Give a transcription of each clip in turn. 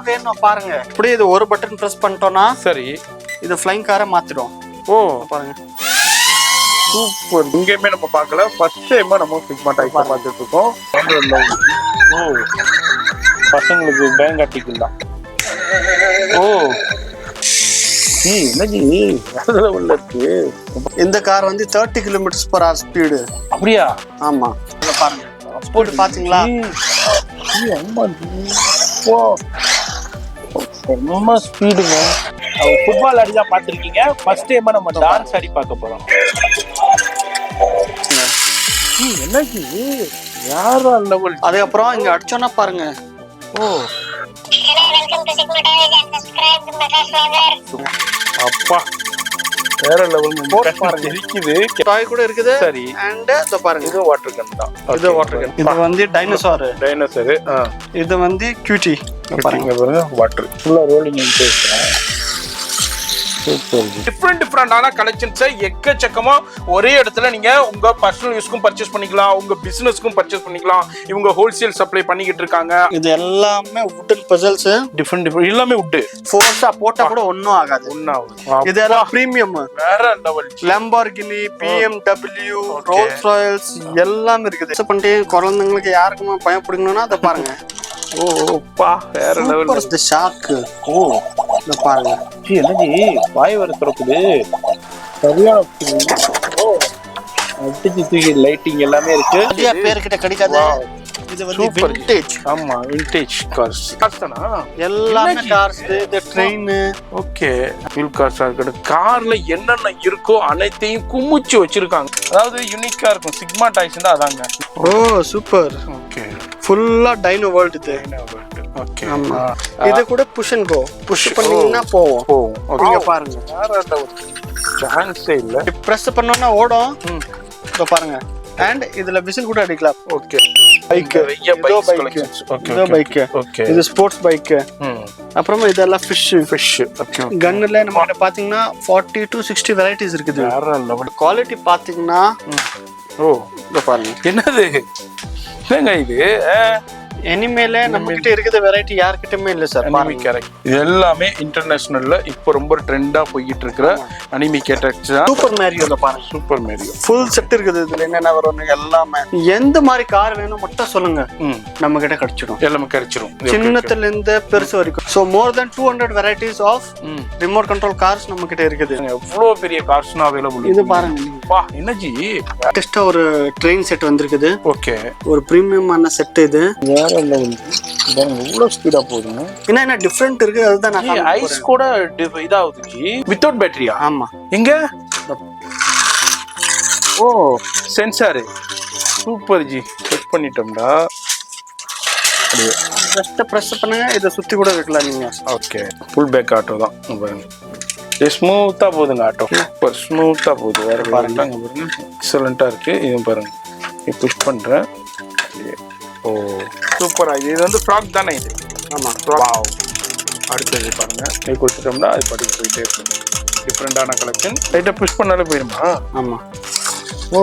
வேணும் பாருங்க. இப்படி இது ஒரு பட்டன் பிரஸ் பண்ணிட்டோம்னா சரி இது ஃப்ளைங் காரை மாத்திடும். ஓ பாருங்க சூப்பர். இங்கேயுமே நம்ம பார்க்கல, ஃபர்ஸ்ட் டைமா நம்ம சிக்மா டைப் பார்த்துட்டு இருக்கோம். ஓ பசங்களுக்கு பேங்க் ஆட்டிக்கலாம். ஓ என்னஜி உள்ள இருக்கு. இந்த கார் வந்து 30 km/h ஸ்பீடு. அப்படியா? ஆமா பாருங்க ஸ்பீடு பாத்தீங்களா? ரொம்ப ஸ்பீடுங்க. ஃபுட்பால் அடிச்சா பார்த்துருக்கீங்க, ஃபர்ஸ்ட் டைமா நம்ம டான்ஸ் ஆடி பார்க்க போறோம். என்னஜி யாரா லெவல். அதுக்கப்புறம் இங்க அடிச்சோன்னா பாருங்க. ஓ அப்பா வேற லெவல் பாருங்க. இருக்குது டாய் கூட இருக்குது. சரி அண்ட் இத பாருங்க இது வாட்டர் கன் தான். இது வாட்டர் கன். இது வந்து டைனோசார். இது வந்து கியூட்டி. பாருங்க பாருங்க வாட்டர் ஃபுல்லா ரோலிங் இன்டேஸ். டிஃப்ரெண்டான கலெக்ஷன்ஸை எக்கச்சக்கமா ஒரே இடத்துல நீங்க உங்க பர்சனல் யூஸ்க்கும் பர்ச்சேஸ் பண்ணிக்கலாம், உங்க பிசினஸ்க்கும் பர்ச்சேஸ் பண்ணிக்கலாம். இவங்க ஹோல்சேல் சப்ளை பண்ணிக்கிட்டு இருக்காங்க. இது எல்லாமே வுட்டன் பஜல்ஸ். டிஃப்ரெண்ட் எல்லாமே வுட். ஃபோர்ஸா போட்டா கூட ஒண்ணும் ஆகாது. இது எல்லாம் பிரீமியம் வேற level. Lamborghini, BMW, Rolls Royce எல்லாமே இருக்குது. பண்ணிட்டு குழந்தைங்களுக்கு யாருக்குமே பயம் பிடிக்கணும்னா அதை பாருங்க. ஓப்பா வேற லெவல். இந்த ஷாக். ஓ இத பாருங்க. என்னஜி வாய் வர திறக்குது. சரியான அடிச்சு லைட்டிங் எல்லாமே இருக்கு. நிறைய பேர்கிட்ட கிடைக்காது. இது வந்து விண்டேஜ். ஆமா விண்டேஜ் கார்ஸ். கார்ஸ்னா எல்லாமே கார்ஸ். இது ட்ரெயின். ஓகே ஃபியூல் கார்ஸா இருக்கட்டும், கார்ல என்னென்ன இருக்கோ அனைத்தையும் குமிச்சு வச்சிருக்காங்க. அதாவது யூனிக்கா இருக்கும். சிக்மா டாய்ஸ் தான் அதாங்க. ஓ சூப்பர். ஓகே ஃபுல்லா டைனோ வேர்ல்ட். இது டைனோ வேர்ல்ட். ஓகே ஆமா. இது கூட புஷ் அண்ட் கோ. புஷ் பண்ணீங்கன்னா போவும். ஓகே பாருங்க வேற சான்ஸே இல்ல. பிரஸ் பண்ணோம்னா ஓடும். இதோ பாருங்க. அண்ட் இதுல விசில் கூட அடிக்கலாம். Okay bike. இதோ பைக். இதோ பைக். ஓகே இது ஸ்போர்ட்ஸ் பைக். அப்புறமா இதெல்லாம் ஃபிஷ். ஓகே கன்ல நம்ம பாத்தீங்கன்னா 40 to 60 வெரைட்டிஸ் இருக்குது. வேற லெவல். குவாலிட்டி பாத்தீங்கன்னா ஓ இதோ பாருங்க. என்னது என்னங்க இது? எனிமேல நம்ம கிட்ட இருக்குது வெரைட்டி யார்கிட்டயுமே இல்ல சார். அனிமி கேரக்டர் இது எல்லாமே இன்டர்நேஷனல்ல இப்போ ரொம்ப ட்ரெண்டா போயிட்டு இருக்கிற அனிமி கேரக்டர். சூப்பர் மேரியோல பாருங்க. சூப்பர் மேரியோ ஃபுல் செட் இருக்குது. இதுல என்னென்ன வரும் எல்லாமே. எந்த மாதிரி கார் வேணும் மட்டும் சொல்லுங்க, நம்ம கிட்ட கிடைச்சிடும். எல்லாமே கிடைச்சிடும், சின்னத்துல இருந்து பெருசு வரைக்கும். So more than 200 varieties of remote control cars நம்ம கிட்ட இருக்குது. எவ்வளவு பெரிய கார்ஸ்னா அவைலபிள். இது பாருங்க. வா என்னஜி லேட்டஸ்டா ஒரு ட்ரெயின் செட் வந்திருக்குது. ஓகே ஒரு பிரீமியமான செட் இது. எவ்வளவு ஸ்பீடா போகுதுங்க. என்ன டிஃபரெண்ட் இருக்கு அதுதான் நான் ஐஸ் கூட இதாகுது ஜி. வித்தவுட் பேட்டரியா? ஆமா. எங்க? ஓ சென்சார். சூப்பர் ஜி. செக் பண்ணிட்டோம்டா. ஜஸ்ட் பிரஸ் பண்ணுங்க. இத சுத்தி கூட வைக்கலாம் நீங்க. ஓகே ஃபுல் பேக் ஆட்டோ தான் பாருங்க. ஸ்மூத்தா போகுதுங்க ஆட்டோ. சூப்பர் ஸ்மூத்தா போகுது. வேற பாருங்க எக்ஸலண்டா இருக்கு. இது பாருங்க புஷ் பண்றேன். ஓ சூப்பரா. இது வந்து ஃப்ராக் தானே இது? ஆமா. வாவ். அடுத்தது பாருங்க கை கொடுத்துட்டோம்னா அது படி போயிட்டே இருக்கும். டிஃப்ரெண்டான கலெக்ஷன். லைட்டா புஷ் பண்ணாலே போயிடுமா? ஆமா. ஓ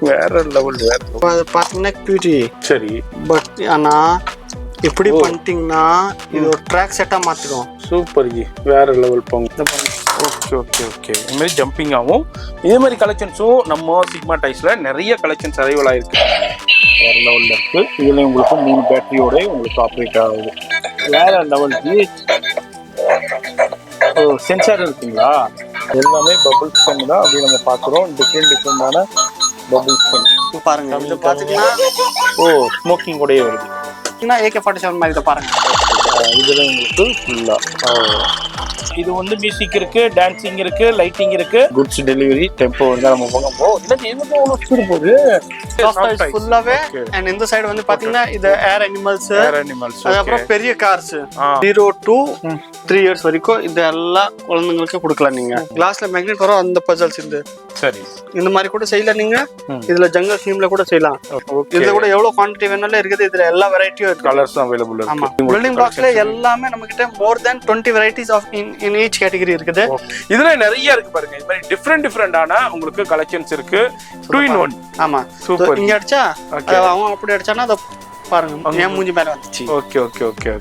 வேற லெவல். வேற பாத்தீங்கன்னா கியூட்டி. சரி பட் ஆனா இப்படி பண்ணிட்டீங்கன்னா இது ஒரு ட்ராக் செட்டா மாத்திடும். சூப்பர் ஜி வேற லெவல் போங்க. Okay okay okay. இந்த மாதிரி ஜம்பிங் ஆகும். இதே மாதிரி கலெக்ஷன்ஸும் நம்ம சிக்மா டைஸ்ல நிறைய கலெக்ஷன்ஸ் அரைவல் ஆயிருக்கு. வேற லெவல்ல இருக்கு. இதுல உங்களுக்கு 3 பேட்டரியோட உங்களுக்கு ஆப்ரேட் ஆகுது. வேற லெவல் ஜி. ஓ சென்சார் இருக்குங்களா? எல்லாமே பபிள்ஸ் பண்ணி தான் அப்படி நம்ம பார்க்குறோம். டிஃப்ரெண்டான பபிள்ஸ் பண்ணி பாருங்க. இது பாத்தீங்கன்னா ஓ ஸ்மோக்கிங் கூடயே வருது. AK-47 மாதிரி இதை பாருங்க. இதுல உங்களுக்கு ஃபுல்லா இது வந்து மியூசிக் இருக்கு, டான்சிங் இருக்கு, லைட்டிங் இருக்கு, குட்ஸ் டெலிவரி டெம்போ வந்து நம்ம போகணும். போகுது ஃபுல்லாவே. அண்ட் இந்த சைடு வந்து பாத்தீங்கன்னா இது ஏர் அனிமல்ஸ். அதுக்கப்புறம் பெரிய கார்ஸ் 0 to 3 years வரைக்கும் இது எல்லாம் குழந்தைங்களுக்கு கொடுக்கலாம். நீங்க கிளாஸ்ல மேக்னெட் வரும் அந்த பஜல்ஸ். இது சரி இந்த மாதிரி கூட செய்யலாம். நீங்க இதுல ஜங்கல் தீம்ல கூட செய்யலாம். இதுல கூட எவ்வளவு குவான்டிட்டி வேணாலும் இருக்குது. இதுல எல்லா வெரைட்டியும் இருக்கு. கலர்ஸ் அவைலபிள் இருக்கு. ஆமா. பில்டிங் பிளாக்ஸ்ல எல்லாமே நம்ம கிட்ட more than 20 varieties of in each category இருக்குது. இதுல நிறைய இருக்கு பாருங்க. இது மாதிரி டிஃபரெண்டான உங்களுக்கு கலெக்ஷன்ஸ் இருக்கு. 2 in 1. ஆமா, சூப்பர். இங்க அடிச்சா அவன் அப்படி அடிச்சானா அத பாருங்க என் மூஞ்சி மேல வந்துச்சு. Okay okay okay.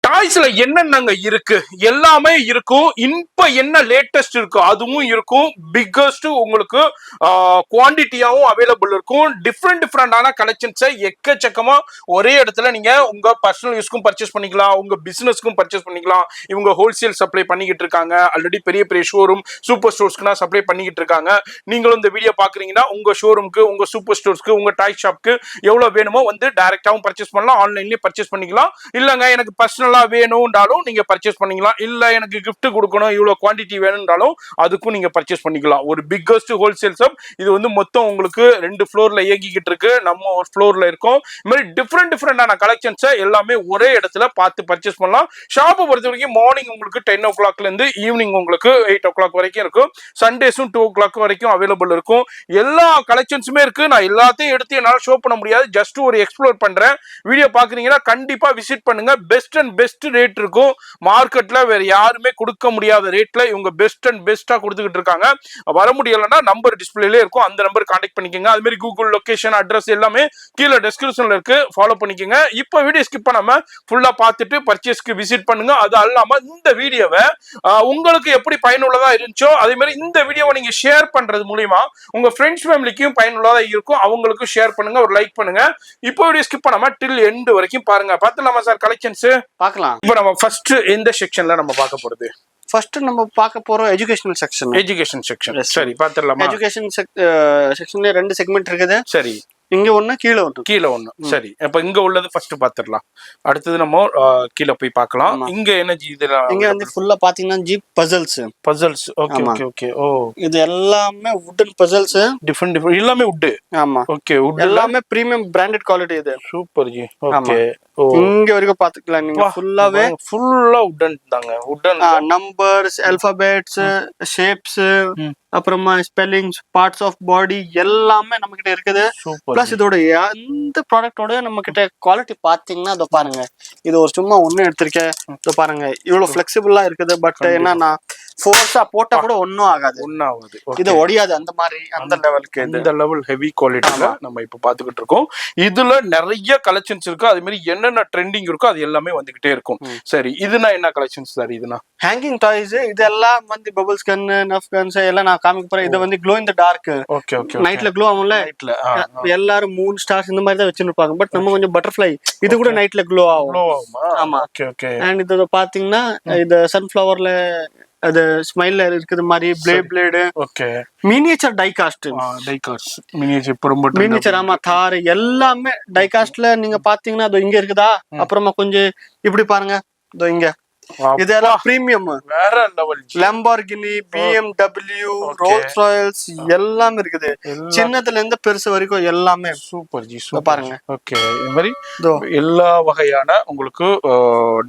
டாய்ஸ்ல என்னென்னங்க இருக்கு? எல்லாமே இருக்கும். இப்ப என்ன லேட்டஸ்ட் இருக்கோ அதுவும் இருக்கும். பிக்கஸ்ட் உங்களுக்கு குவான்டிட்டியாவும் அவைலபிள் இருக்கும். டிஃப்ரெண்டான கலெக்ஷன்ஸை எக்கச்சக்கமா ஒரே இடத்துல நீங்க உங்க பர்சனல் யூஸ்க்கும் பர்ச்சேஸ் பண்ணிக்கலாம், உங்க பிசினஸ்க்கும் பர்ச்சேஸ் பண்ணிக்கலாம். இவங்க ஹோல்சேல் சப்ளை பண்ணிக்கிட்டு இருக்காங்க. ஆல்ரெடி பெரிய பெரிய ஷோரூம் சூப்பர் ஸ்டோர்ஸ்க்குனா சப்ளை பண்ணிக்கிட்டு இருக்காங்க. நீங்களும் இந்த வீடியோ பாக்குறீங்கன்னா உங்க ஷோரூம்க்கு, உங்க சூப்பர் ஸ்டோர்ஸ்க்கு, உங்க டாய் ஷாப்க்கு எவ்வளவு வேணுமோ வந்து டைரக்டாவும் பர்ச்சேஸ் பண்ணலாம், ஆன்லைன்லயே பர்ச்சேஸ் பண்ணிக்கலாம். இல்லங்க எனக்கு பர்சனலா வேணும்ன்றாலும் நீங்க பர்ச்சேஸ் பண்ணிக்கலாம். இல்ல எனக்கு கிஃப்ட் கொடுக்கணும், இவ்வளவு குவான்டிட்டி வேணும்ன்றாலும் அதுக்கும் நீங்க பர்ச்சேஸ் பண்ணிக்கலாம். ஒரு பிக்கஸ்ட் ஹோல்சேல் ஷாப் இது வந்து மொத்தம் உங்களுக்கு 2 ஃப்ளோர்ல இயங்கிக்கிட்டு இருக்கு. நம்ம ஒரு ஃப்ளோர்ல இருக்கோம். இந்த மாதிரி டிஃப்ரெண்டான கலெக்ஷன்ஸ் எல்லாமே ஒரே இடத்துல பார்த்து பர்ச்சேஸ் பண்ணலாம். ஷாப்பை பொறுத்த வரைக்கும் மார்னிங் உங்களுக்கு 10 o'clockல இருந்து ஈவினிங் உங்களுக்கு 8 o'clock வரைக்கும் இருக்கும். சண்டேஸும் 2 o'clock வரைக்கும் அவைலபிள் இருக்கும். எல்லா கலெக்ஷன்ஸுமே இருக்கு. நான் எல்லாத்தையும் எடுத்து என்னால ஷோ பண்ண முடியாது. ஜஸ்ட் ஒரு எக்ஸ்ப்ளோர் பண்றேன். வீடியோ பாக்குறீங்கன்னா கண்டிப்பா விசிட் பண்ணுங்க. பெஸ்ட் ரேட் இருக்கும். மார்க்கெட்ல வேற யாருமே கொடுக்க முடியாத ரேட்ல இவங்க பெஸ்டா கொடுத்துக்கிட்டு இருக்காங்க. வர முடியலன்னா நம்பர் டிஸ்பிளேல இருக்கும். அந்த நம்பர் கான்டாக்ட் பண்ணிக்கோங்க. அது மாதிரி கூகுள் லொகேஷன் அட்ரஸ் எல்லாமே கீழே டிஸ்கிரிப்ஷன்ல இருக்கு. ஃபாலோ பண்ணிக்கோங்க. இப்போ வீடியோ ஸ்கிப் பண்ணாம ஃபுல்லா பார்த்துட்டு பர்ச்சேஸ்க்கு விசிட் பண்ணுங்க. அது அல்லாம இந்த வீடியோவை உங்களுக்கு எப்படி பயனுள்ளதா இருந்துச்சோ அதே மாதிரி இந்த வீடியோவை நீங்க ஷேர் பண்றது மூலியமா உங்க ஃப்ரெண்ட்ஸ் ஃபேமிலிக்கும் பயனுள்ளதா இருக்கும். அவங்களுக்கும் ஷேர் பண்ணுங்க, ஒரு லைக் பண்ணுங்க. இப்போ வீடியோ ஸ்கிப் பண்ணாம டில் எண்ட் வரைக்கும் பாருங்க. பார்த்துலாமா சார் கலெக்ஷன்ஸ்? பார்க்கலாம். இப்போ நம்ம ஃபர்ஸ்ட் எந்த செக்ஷன்ல நம்ம பார்க்க போறது? ஃபர்ஸ்ட் நம்ம பார்க்க போறோம் எஜுகேஷனல் செக்ஷன். Education section. சரி, பார்த்துடலாமா? எஜுகேஷன் செக்ஷன்ல 2 செக்மெண்ட் இருக்குது. சரி, இங்க ஒண்ணு கீழே ஒண்ணு. சரி, அப்ப இங்க உள்ளது ஃபர்ஸ்ட் பாத்துடலாம். அடுத்தது நம்ம கீழ போய் பார்க்கலாம். இங்க என்ன இதெல்லாம் இங்க வந்து ஃபுல்லா பாத்தீங்கன்னா jeep puzzles. Okay okay okay. ஓ, இது எல்லாமே வுடன் பசில்ஸ். டிஃபரெண்ட் எல்லாமே வுட். ஆமா, ஓகே. வுட் எல்லாமே பிரீமியம் பிராண்டட் குவாலிட்டி. இது சூப்பர் ஜி. ஓகே. இங்க வரைக்கும் பாத்துக்கலாம். நீங்க ஃபுல்லா வுடன் தாங்க. வுடன் நம்பர்ஸ், ஆல்பபெட்ஸ், ஷேப்ஸ், அப்புறமா ஸ்பெல்லிங்ஸ், பார்ட்ஸ் ஆஃப் பாடி எல்லாமே நம்ம கிட்ட இருக்குது. பிளஸ் இதோட எந்த ப்ராடக்டோட நம்ம கிட்ட குவாலிட்டி பாத்தீங்கன்னா இதோ பாருங்க. இது ஒரு சும்மா ஒண்ணு எடுத்திருக்கேன். இதோ பாருங்க இவ்வளவு பிளெக்சிபிளா இருக்குது. பட் என்னன்னா ஃபோர்ஸா போட்டா கூட ஒன்னும் ஆகாது. இது ஒடியாது. அந்த மாதிரி அந்த லெவலுக்கு இந்த லெவல் ஹெவி குவாலிட்டில நம்ம இப்ப பாத்துக்கிட்டு இருக்கோம். இதுல நிறைய கலெக்ஷன்ஸ் இருக்கு. அதே மாதிரி என்னென்ன ட்ரெண்டிங் இருக்கோ அது எல்லாமே வந்துகிட்டே இருக்கும். சரி, இதுனா என்ன கலெக்ஷன்ஸ் சார்? இதுனா ஹேங்கிங் டாய்ஸ். இதெல்லாம் வந்து பபிள்ஸ் கன், நஃப் கன்ஸ் எல்லாம் நான் காமிக்க போறேன். இது வந்து க்ளோ இன் தி டார்க். Okay okay. நைட்ல க்ளோ ஆகும்ல. நைட்ல எல்லாரும் மூன் ஸ்டார்ஸ் இந்த மாதிரி தான் வச்சிருப்பாங்க. பட் நம்ம கொஞ்சம் பட்டர்ஃப்ளை இது கூட நைட்ல க்ளோ ஆகும். ஆமா. Okay okay. அண்ட் இது பாத்தீங்கன்னா இது சன்ஃப்ளவர்ல அது ஸ்மைல்ல இருக்குது மாதிரி blade. Okay. Miniature die-cast. Miniature. ஆமா, தார் எல்லாமே டைகாஸ்ட்ல நீங்க பாத்தீங்கன்னா அது இங்க இருக்குதா. அப்புறமா கொஞ்சம் இப்படி பாருங்க, இதோ இங்க இதெல்லாம் பிரீமியம். வேற லெவல். லம்பார்கினி, BMW, ரோல்ஸ் ராயல்ஸ் எல்லாமே இருக்குது. சின்னதுல இருந்து பெருசு வரைக்கும் எல்லாமே. Super G. பாருங்க. ஓகே. இந்த மாதிரி எல்லா வகையான உங்களுக்கு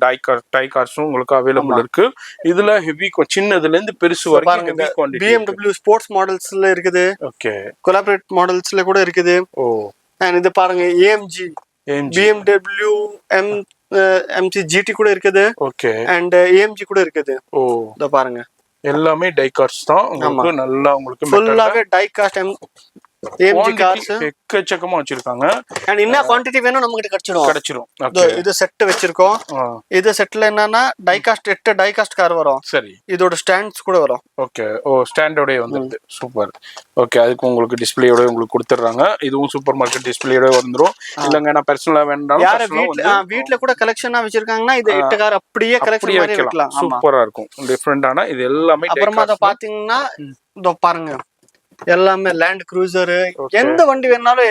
டை கார்ஸும் உங்களுக்கு அவைலபிள் இருக்கு. இதுல ஹெவி சின்னதுல இருந்து பெருசு வரைக்கும் BMW ஸ்போர்ட்ஸ் மாடல்ஸ்ல இருக்குது. ஓகே. கொலாபரேட் மாடல்ஸ்ல கூட இருக்குது. ஓ, அண்ட் இது பாருங்க AMG, BMW MC GT கூட இருக்குது. ஓகே. அண்ட் AMG கூட இருக்குது. ஓ, இத பாருங்க எல்லாமே டை கார்ஸ் தான். உங்களுக்கு நல்லா உங்களுக்கு ஃபுல்லாவே டை காஸ்ட் AMG கார்ஸ் எக்கச்சக்கமா வச்சிருக்காங்க. அண்ட் என்ன குவாண்டிட்டி வேணும் நம்ம கிட்ட கிடைச்சிரும். இது செட் வச்சிருக்கோம். இது செட்ல என்னன்னா die cast 8 die cast car வரும். சரி, இதோட ஸ்டாண்ட்ஸ் கூட வரும். ஓகே. ஓ, ஸ்டாண்டோட வந்துருது. சூப்பர். ஓகே. அதுக்கு உங்களுக்கு டிஸ்ப்ளேயோட உங்களுக்கு கொடுத்துறாங்க. இதுவும் சூப்பர் மார்க்கெட் டிஸ்ப்ளேயோட வந்துரும். இல்லங்க நான் பர்சனலா வேண்டாம், யார வீட்ல கூட கலெக்ஷனா வச்சிருக்காங்கன்னா இது 8 கார் அப்படியே கலெக்ஷன் மாதிரி வைக்கலாம். சூப்பரா இருக்கும். டிஃபரெண்டான இது எல்லாமே. அப்புறமா அத பாத்தீங்கன்னா இதோ பாருங்க எல்லாமே லேண்ட் க்ரூசர். எந்த வண்டி வேணாலும்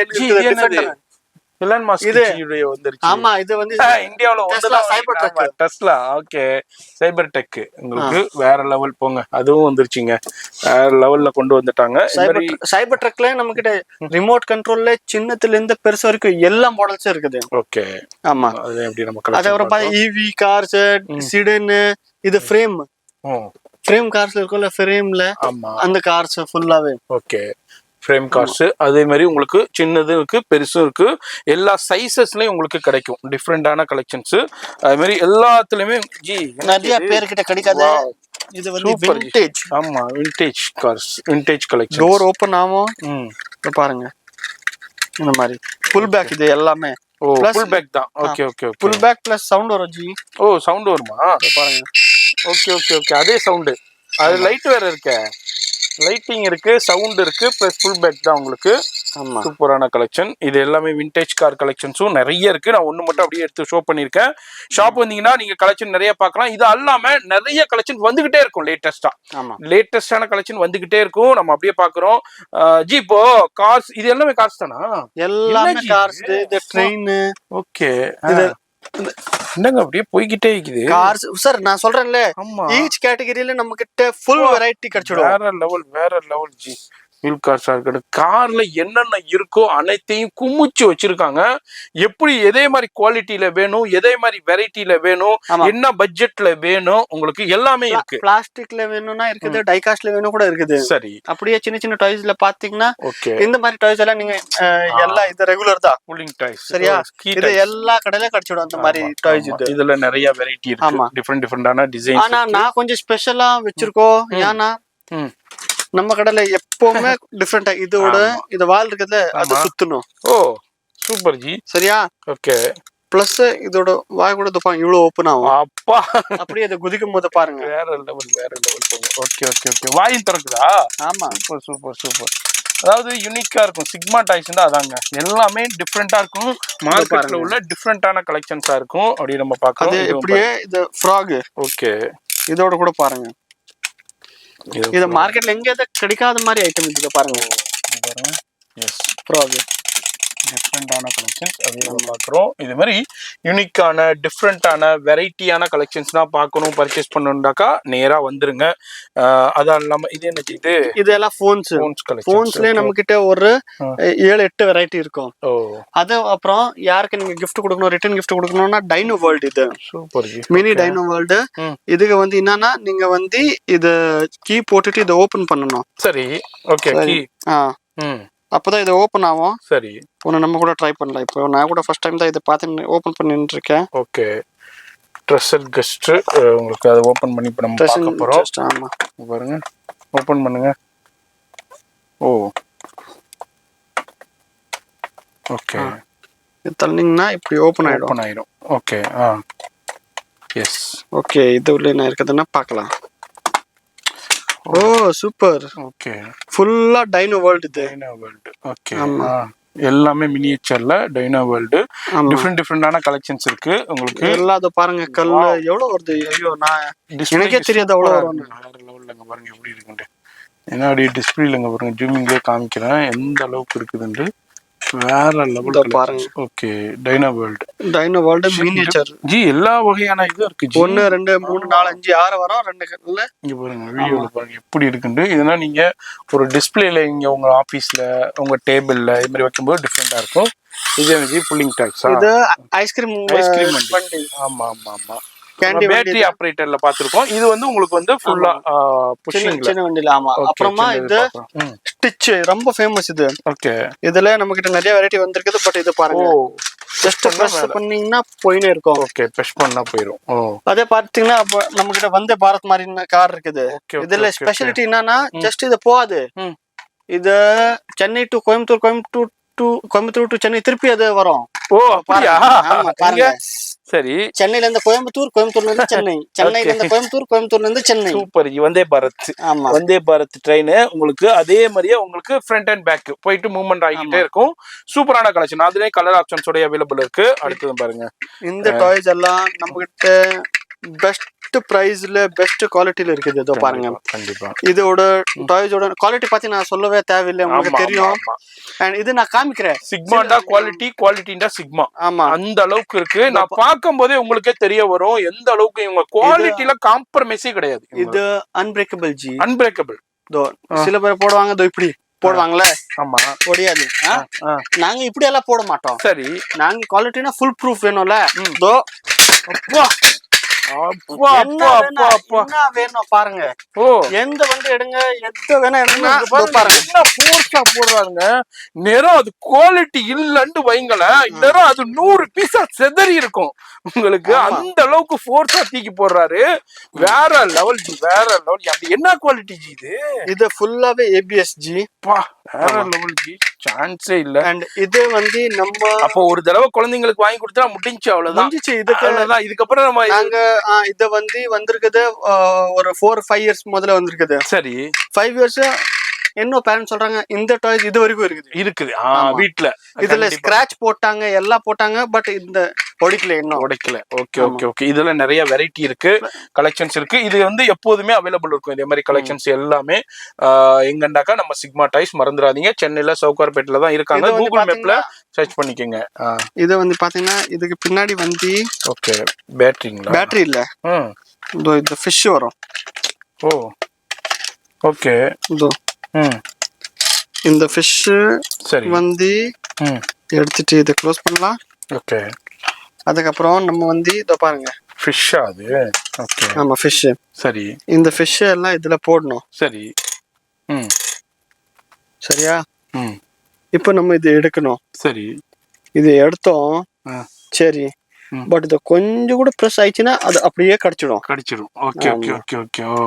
எலான் மாஸ்க் ஜியோட வந்துருச்சு. ஆமா, இது வந்து இந்தியாவுல ஒண்ணுதான் சைபர் டெக். டெஸ்லா. ஓகே. சைபர் டெக் உங்களுக்கு வேற லெவல் போங்க. அதுவும் வந்துருச்சுங்க. வேற லெவல்ல கொண்டு வந்துட்டாங்க. சைபர் டெக்ல நம்ம கிட்ட ரிமோட் கண்ட்ரோல்ல சின்னத்துல இருந்து பெருசு வரைக்கும் எல்லா மாடல்ஸும் இருக்குது. ஓகே. ஆமா, அது எப்படி நம்ம அதே ஒரு EV கார்ஸ், சிடன். இது ஃப்ரேம். ஃப்ரேம் கார்ஸ்ல இருக்கும்ல ஃப்ரேம்ல ஆமா அந்த கார்ஸ் ஃபுல்லாவே. ஓகே ஃப்ரேம் கார்ஸ் அதே மாதிரி உங்களுக்கு சின்னதும் இருக்கு பெருசும் இருக்கு எல்லா சைசஸ்லயும் உங்களுக்கு கிடைக்கும் டிஃப்ரெண்டான கலெக்ஷன்ஸ் அதே மாதிரி எல்லாத்துலயுமே ஜி நிறைய பேர்கிட்ட கிடைக்காது. இது வந்து விண்டேஜ். ஆமா vintage cars vintage collection. Door open ஆகும். பாருங்க இந்த மாதிரி ஃபுல் பேக் இது எல்லாமே. ஓ ஃபுல் பேக் தான். Okay okay okay full pack plus sound வரும் ஜி. ஓ சவுண்ட் வருமா பாருங்க. ஓகே ஓகே ஓகே அதே சவுண்ட் அது லைட் வேற இருக்கு லைட்டிங் இருக்கு சவுண்ட் இருக்கு பிளஸ் ஃபுல் பேக் தான் உங்களுக்கு. ஆமா சூப்பரான கலெக்ஷன் இது எல்லாமே விண்டேஜ் கார் கலெக்ஷன்ஸும் நிறைய இருக்கு. நான் ஒண்ணு மட்டும் அப்படியே எடுத்து ஷோ பண்ணிருக்கேன். ஷாப் வந்தீங்கன்னா நீங்க கலெக்ஷன் நிறைய பார்க்கலாம். இது அல்லாம நிறைய கலெக்ஷன் வந்துகிட்டே இருக்கும் லேட்டஸ்டான கலெக்ஷன் வந்துகிட்டே இருக்கும். நம்ம அப்படியே பாக்குறோம். ஜி இப்போ கார்ஸ் இது எல்லாமே கார்ஸ் தானா? எல்லாமே கார்ஸ். இது ட்ரெயின். ஓகே என்னங்க அப்படியே போய்கிட்டே இருக்குது கார்ஸ் சார். நான் சொல்றேன்ல ஈச் கேட்டகரியில நம்ம கிட்ட ஃபுல் வெரைட்டி கிடைச்சிடும். வேற லெவல் ஜி. வீல் கார்ஸா இருக்கட்டும் கார்ல என்னென்ன இருக்கோ அனைத்தையும் குமிச்சு வச்சிருக்காங்க. எப்படி எதே மாதிரி குவாலிட்டியில வேணும் எதே மாதிரி வெரைட்டில வேணும் என்ன பட்ஜெட்ல வேணும் உங்களுக்கு எல்லாமே இருக்கு. பிளாஸ்டிக்ல வேணும்னா இருக்குது டைகாஸ்ட்ல வேணும் கூட இருக்குது. சரி அப்படியே சின்ன சின்ன டாய்ஸ்ல பாத்தீங்கன்னா ஓகே இந்த மாதிரி டாய்ஸ் எல்லாம் நீங்க எல்லாம் இது ரெகுலர் தான் கூலிங் டாய்ஸ். சரியா இது எல்லா கடையில கிடைச்சிடும் அந்த மாதிரி டாய்ஸ். இதுல நிறைய வெரைட்டி இருக்கு டிஃபரெண்டான டிசைன். ஆனா நான் கொஞ்சம் ஸ்பெஷலா வச்சிருக்கோம். ஏன்னா நம்ம கடையில எப்பவுமே டிஃபரெண்டா இதோட இந்த வால் இருக்குதுல அது சுத்தணும். ஓ சூப்பர் ஜி. சரியா ஓகே பிளஸ் இதோட வாய் கூட துப்பாங்க இவ்வளவு ஓப்பன் ஆகும். அப்பா அப்படியே அதை குதிக்கும் போது பாருங்க வேற லெவல். ஓகே ஓகே ஓகே வாயும் திறக்குதா? ஆமா சூப்பர் சூப்பர் சூப்பர். அதாவது யூனிக்கா இருக்கும் சிக்மா டாய்ஸ் தான் அதாங்க எல்லாமே டிஃப்ரெண்டா இருக்கும். மார்க்கெட்ல உள்ள டிஃப்ரெண்டான கலெக்ஷன்ஸா இருக்கும். அப்படி நம்ம பார்க்கலாம். அது எப்படியே இது ஃப்ராக். ஓகே இதோட கூட பாருங்க இது மார்க்கெட்ல எங்க கிடைக்காத மாதிரி ஐட்டம் இது பாருங்க. எஸ் ஃப்ராக் டிஃப்ரெண்டான கலெக்ஷன்ஸ் அதே நம்ம பார்க்குறோம். இது மாதிரி யூனிக்கான டிஃப்ரெண்டான வெரைட்டியான கலெக்ஷன்ஸ் தான் பார்க்கணும் பர்ச்சேஸ் பண்ணணும்னாக்கா நேராக வந்துருங்க. அதான் இல்லாமல் இது என்ன இது இதெல்லாம் ஃபோன்ஸ்லேயே நம்ம கிட்ட ஒரு 7-8 வெரைட்டி இருக்கும். அது அப்புறம் யாருக்கு நீங்க கிஃப்ட் கொடுக்கணும் ரிட்டர்ன் கிஃப்ட் கொடுக்கணும்னா டைனோ வேர்ல்டு இது சூப்பர் மினி டைனோ வேர்ல்டு. இதுக்கு வந்து என்னன்னா நீங்க வந்து இது கீ போட்டுட்டு இதை ஓபன் பண்ணணும். சரி ஓகே கீ அப்பதான் இது ஓபன் ஆகும். சரி ஒன்று நம்ம கூட ட்ரை பண்ணலாம். இப்போ நான் கூட ஃபர்ஸ்ட் டைம் தான் இதை பார்த்து ஓப்பன் பண்ணிட்டு இருக்கேன். ஓகே ட்ரெஸ்ஸட் கெஸ்ட் உங்களுக்கு அதை ஓப்பன் பண்ணி இப்போ நம்ம பார்க்க போகிறோம். ஆமாம் பாருங்க ஓப்பன் பண்ணுங்க. ஓ ஓகே இது தள்ளிங்கன்னா இப்படி ஓப்பன் ஆயிடும். ஓகே எஸ் ஓகே இது உள்ள என்ன இருக்குதுன்னா பார்க்கலாம். ஓ சூப்பர். ஓகே ஃபுல்லா டைனோ வேர்ல்ட் இது. டைனோ வேர்ல்ட் ஓகே எல்லாமே மினியேச்சர்ல டைனோ வேர்ல்ட் டிஃப்ரெண்டான கலெக்ஷன்ஸ் இருக்கு உங்களுக்கு. எல்லாத பாருங்க கல்லு எவ்வளவு வருது. ஐயோ நான் எனக்கே தெரியாது அவ்வளவு வரும். வேற லெவல்ல பாருங்க எப்படி இருக்குன்னு. ஏன்னா அப்படியே டிஸ்பிளேல பாருங்க ஜூமிங்லயே காமிக்கிறேன் எந்த அளவுக்கு இருக்குதுன்னு. வேற லெவல் பாருங்க. Okay dino world miniature G எல்லா வகையான இது இருக்கு. 1 2 3 4 5 6 வரும் 2 கல்ல. இங்க பாருங்க வீடியோல பாருங்க எப்படி இருக்குன்னு. இதெல்லாம் நீங்க ஒரு டிஸ்பிளேல இங்க உங்க ஆபீஸ்ல உங்க டேபிள்ல இது மாதிரி வைக்கும்போது டிஃபரெண்டா இருக்கும். இது என்ன புல்லிங் டாக்ஸ் இது ஐஸ்கிரீம் வண்டி. ஆமா ஆமா ஆமா பேட்டரி ஆபரேட்டர்ல பாத்துருக்கோம். இது வந்து உங்களுக்கு வந்து ஃபுல்லா புஷிங் சின்ன வண்டில. ஆமா அப்புறமா இது ஸ்டிட்ச் ரொம்ப ஃபேமஸ் இது. ஓகே இதுல நம்ம கிட்ட நிறைய வெரைட்டி வந்திருக்குது. பட் இது பாருங்க ஜஸ்ட் பிரஸ் பண்ணீங்கன்னா போயினே இருக்கும். ஓகே பிரஸ் பண்ணா போயிடும். அதே பாத்தீங்கன்னா நம்ம கிட்ட வந்தே பாரத் மாதிரி கார் இருக்குது. இதுல ஸ்பெஷாலிட்டி என்னன்னா ஜஸ்ட் இது போகாது. இது சென்னை டு கோயம்புத்தூர் கோயம்புத்தூர் டு சென்னை திருப்பி அது வரும். ஓ அப்படியா? பாருங்க சரி சென்னையில இருந்து கோயம்புத்தூர்ல இருந்து சென்னை சென்னையில இருந்து கோயம்புத்தூர்ல இருந்து சென்னை. சூப்பர் வந்தே பாரத். ஆமா வந்தே பாரத் ட்ரெயின் உங்களுக்கு அதே மாதிரியே உங்களுக்கு ஃப்ரண்ட் அண்ட் பேக் போயிட்டு மூவ்மெண்ட் ஆகிட்டே இருக்கும். சூப்பரான கலெக்ஷன் அதுலயே கலர் ஆப்ஷன்ஸோட அவைலபிள் இருக்கு. அடுத்தது பாருங்க இந்த டாய்ஸ் எல்லாம் நம்ம கிட்ட பெஸ்ட் பிரைஸ்ல பெஸ்ட் குவாலிட்டில இருக்குது. இதோ பாருங்க கண்டிப்பா இதோட டாய்ஸோட குவாலிட்டி பத்தி நான் சொல்லவே தேவையில்லை உங்களுக்கு தெரியும். அண்ட் இது நான் காமிக்கிறேன் சிக்மாண்டா குவாலிட்டிண்டா சிக்மா. ஆமா அந்த அளவுக்கு இருக்கு. நான் பார்க்கும் போதே உங்களுக்கே தெரிய வரும் எந்த அளவுக்கு இவங்க குவாலிட்டில காம்ப்ரமைஸே கிடையாது. இது அன்பிரேக்கபிள் ஜி. அன்பிரேக்கபிள் சில பேர் போடுவாங்க இதோ இப்படி போடுவாங்கல்ல. ஆமா முடியாது. நாங்க இப்படி எல்லாம் போட மாட்டோம். சரி நாங்க குவாலிட்டினா ஃபுல் ப்ரூஃப் வேணும்ல. இதோ அப்பா அப்பா அப்பா அப்பா அப்பா என்ன வேணும் பாருங்க. ஓ எந்த வண்டி எடுங்க, எந்த வேணா எடுங்க பாருங்க. என்ன போர்ஸா போடுறாங்க. நேரம் அது குவாலிட்டி இல்லன்னு வைங்களேன், நேரம் அது 100 பீஸா செதறி இருக்கும் உங்களுக்கு. அந்த அளவுக்கு போர்ஸா தூக்கி போடுறாரு. வேற லெவல் ஜி, வேற லெவல். அது என்ன குவாலிட்டி ஜி இது? இது ஃபுல்லாவே ABS ஜி. பா வேற லெவல் ஜி, சான்ஸே இல்ல. அண்ட் இது வந்து நம்ம அப்போ ஒரு தடவை குழந்தைங்களுக்கு வாங்கி கொடுத்தா முடிஞ்சு, அவ்வளவுதான். இதுக்கு இதுக்கப்புறம் நம்ம நாங்க இத வந்து வந்திருக்குது ஒரு 4-5 இயர்ஸ் முதல்ல வந்திருக்குது. சரி 5 இயர்ஸ் என்ன பேரண்ட்ஸ் சொல்றாங்க, இந்த டாய்ஸ் இது வரைக்கும் இருக்குது வீட்டுல. இதுல ஸ்கிராட்ச் போட்டாங்க, எல்லாம் போட்டாங்க, பட் இந்த உடைக்கல, இன்னும் உடைக்கல. Okay okay okay. இதுல நிறைய வெரைட்டி இருக்கு, கலெக்ஷன்ஸ் இருக்கு. இது வந்து எப்போதுமே அவைலபிள் இருக்கும் இதே மாதிரி கலெக்ஷன்ஸ் எல்லாமே. எங்கண்டாக்கா நம்ம சிக்மா டாய்ஸ் மறந்துடாதீங்க. சென்னையில சவுகார்பேட்ல தான் இருக்காங்க. கூகுள் மேப்ல சர்ச் பண்ணிக்கோங்க. இது வந்து பாத்தீங்கன்னா இதுக்கு பின்னாடி வந்து ஓகே பேட்டரிங்களா? பேட்டரி இல்ல, இந்த ஃபிஷ் வரும். ஓ ஓகே. இந்த ஃபிஷ் சரி வந்து எடுத்துட்டு இதை க்ளோஸ் பண்ணலாம். ஓகே. அதுக்கப்புறம் நம்ம வந்து இத பாருங்க, ஃபிஷ்ஷா அது? ஓகே ஆமா ஃபிஷ். சரி இந்த ஃபிஷ் எல்லாம் இதுல போடணும். சரி சரியா? இப்போ நம்ம இது எடுக்கணும். சரி இது எடுத்தோம். சரி, பட் இது கொஞ்சம் கூட ப்ரெஸ் ஆயிடுச்சுன்னா அது அப்படியே கடிச்சிடும். Okay okay okay okay. ஓ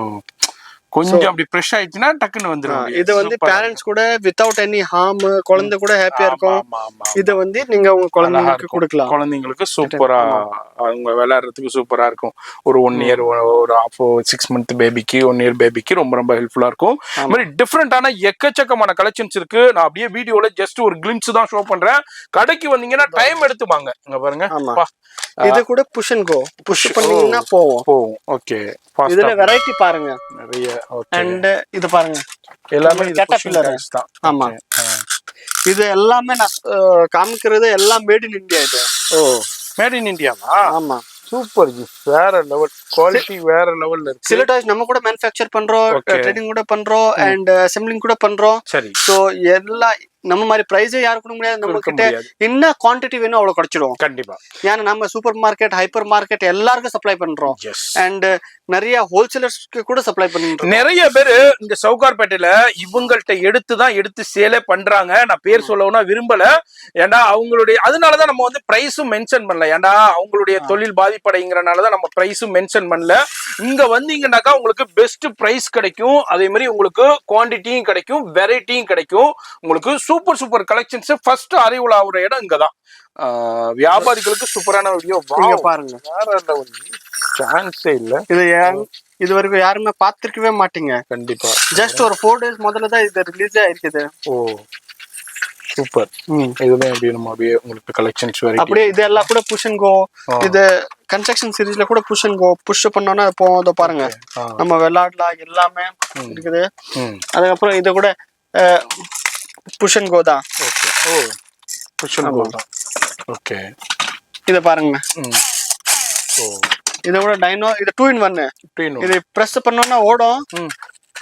கொஞ்சம் அப்படி ஃப்ரெஷ் ஆயிடுச்சுன்னா டக்குன்னு வந்துரும். இது வந்து பேரண்ட்ஸ் கூட வித்தவுட் எனி ஹார்ம், குழந்தை கூட ஹாப்பியா இருக்கும். இத வந்து நீங்க உங்க குழந்தைங்களுக்கு கொடுக்கலாம். குழந்தைங்களுக்கு சூப்பரா, அவங்க விளையாடுறதுக்கு சூப்பரா இருக்கும். ஒரு 1 இயர், ஒரு 6 மந்த் பேபிக்கு, 1 இயர் பேபிக்கு ரொம்ப ரொம்ப ஹெல்ப்ஃபுல்லா இருக்கும். இந்த மாதிரி டிஃப்ரெண்டான எக்கச்சக்கமான கலெக்ஷன்ஸ் இருக்கு. நான் அப்படியே வீடியோல ஜஸ்ட் ஒரு கிளிம்ஸ் தான் ஷோ பண்றேன். கடைக்கு வந்தீங்கன்னா டைம் எடுத்துவாங்க. இங்க பாருங்க, இது கூட புஷ் அண்ட் கோ, புஷ் பண்ணீங்கன்னா போவும். ஓகே. இதுல வெரைட்டி பாருங்க நிறைய. அண்ட் இது பாருங்க, எல்லாமே கேட்டர்பில்லர் தான். ஆமா, இது எல்லாமே நான் காமிக்கிறது எல்லாம் மேட் இன் இந்தியா. இது மேட் இன் இந்தியாவா? ஆமா, சூப்பர் ஜி, வேற லெவல் குவாலிட்டி, வேற லெவல்ல இருக்கு. சில டாய்ஸ் நம்ம கூட மேனுஃபேக்சர் பண்றோம், ட்ரேடிங் கூட பண்றோம், அண்ட் அசெம்பிளிங் கூட பண்றோம். சரி, சோ எல்லாம் நம்ம மாதிரி பிரைஸே யாரும் கொடுக்க முடியாது. நம்ம கிட்ட என்ன குவான்டிட்டி வேணும் அவ்வளவு கிடைச்சிடும் கண்டிப்பா. ஏன்னா நம்ம சூப்பர் மார்க்கெட், ஹைப்பர் மார்க்கெட் எல்லாருக்கும் சப்ளை பண்றோம். அண்ட் நிறைய ஹோல்சேலர்ஸ்க்கு கூட சப்ளை பண்ணிட்டு நிறைய பேரு இந்த சவுகார்பேட்டையில இவங்கள்ட்ட எடுத்து சேலே பண்றாங்க. நான் பேர் சொல்லவும்னா விரும்பல, ஏன்டா அவங்களுடைய அதனாலதான் நம்ம வந்து பிரைஸும் மென்ஷன் பண்ணல. ஏன்டா அவங்களுடைய தொழில் பாதிப்படைங்கிறனாலதான் நம்ம பிரைஸும் மென்ஷன் பண்ணல. இங்க வந்தீங்கன்னாக்கா உங்களுக்கு பெஸ்ட் பிரைஸ் கிடைக்கும், அதே மாதிரி உங்களுக்கு குவான்டிட்டியும் கிடைக்கும், வெரைட்டியும் கிடைக்கும். உங்களுக்கு super super collections first arrival ஆகுற இடம் இங்கதான். வியாபாரிகளுக்கு சூப்பரான வீடியோ பாருங்க, சான்ஸே இல்ல. இது வரைக்கும் யாருமே பாத்துருக்கவே மாட்டீங்க. கண்டிப்பா, ஜஸ்ட் ஒரு 4 days முதல்ல தான் இது ரிலீஸ் ஆயிருக்குது. ஓ சூப்பர். இதுதான் அப்படியே நம்ம அப்படியே உங்களுக்கு கலெக்ஷன்ஸ் வரைக்கும் அப்படியே இது எல்லாம் கூட புஷ் அண்ட் கோ. இது கன்ஸ்ட்ரக்ஷன் சீரிஸ்ல கூட புஷ் அண்ட் கோ, புஷ் பண்ணோம்னா போதும். பாருங்க, நம்ம விளையாடலாம், எல்லாமே இருக்குது. அதுக்கப்புறம் இது கூட புஷ் அண்ட் கோ தான். ஓகே. ஓ புஷ் அண்ட் கோ தான். ஓகே, இத பாருங்க. ஓ இத கூட டைனோ, இது 2 in 1. இது பிரஸ் பண்ணோம்னா ஓடும்.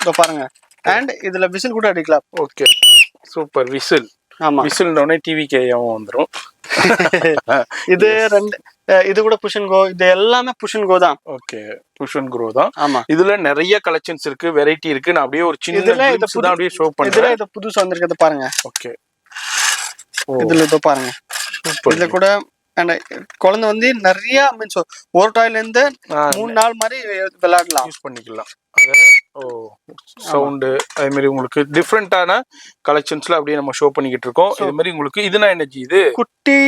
இத பாருங்க. அண்ட் இதுல விசில் கூட அடிக்கலாம். Okay super. விசில், ஆமா, விசில்னோனே டிவி கேயாவும் வந்துரும். இது இது கூட புஷ் அண்ட் கோ. இது எல்லாமே புஷ் அண்ட் கோ தான். ஓகே, புஷ் அண்ட் கோ தான். ஆமா, இதுல நிறைய கலெக்ஷன்ஸ் இருக்கு, வெரைட்டி இருக்கு. நான் அப்படியே ஒரு சின்ன கிளிம்ஸ் தான் அப்படியே ஷோ பண்றேன். இதுல இது புதுசா வந்திருக்கிறது பாருங்க. ஓகே, இதுல இதோ பாருங்க. இதுல கூட குழந்தை வந்து நிறைய மீன்ஸ் ஒரு டாய்ல இருந்து 3 நாள் மாதிரி விளையாடலாம், யூஸ் பண்ணிக்கலாம். சவுண்டு அதே மாதிரி உங்களுக்கு டிஃப்ரெண்டான கலெக்ஷன்ஸ்ல அப்படியே நம்ம ஷோ பண்ணிக்கிட்டு இருக்கோம். இது மாதிரி உங்களுக்கு இதுனா எனர்ஜி, இது குட்டி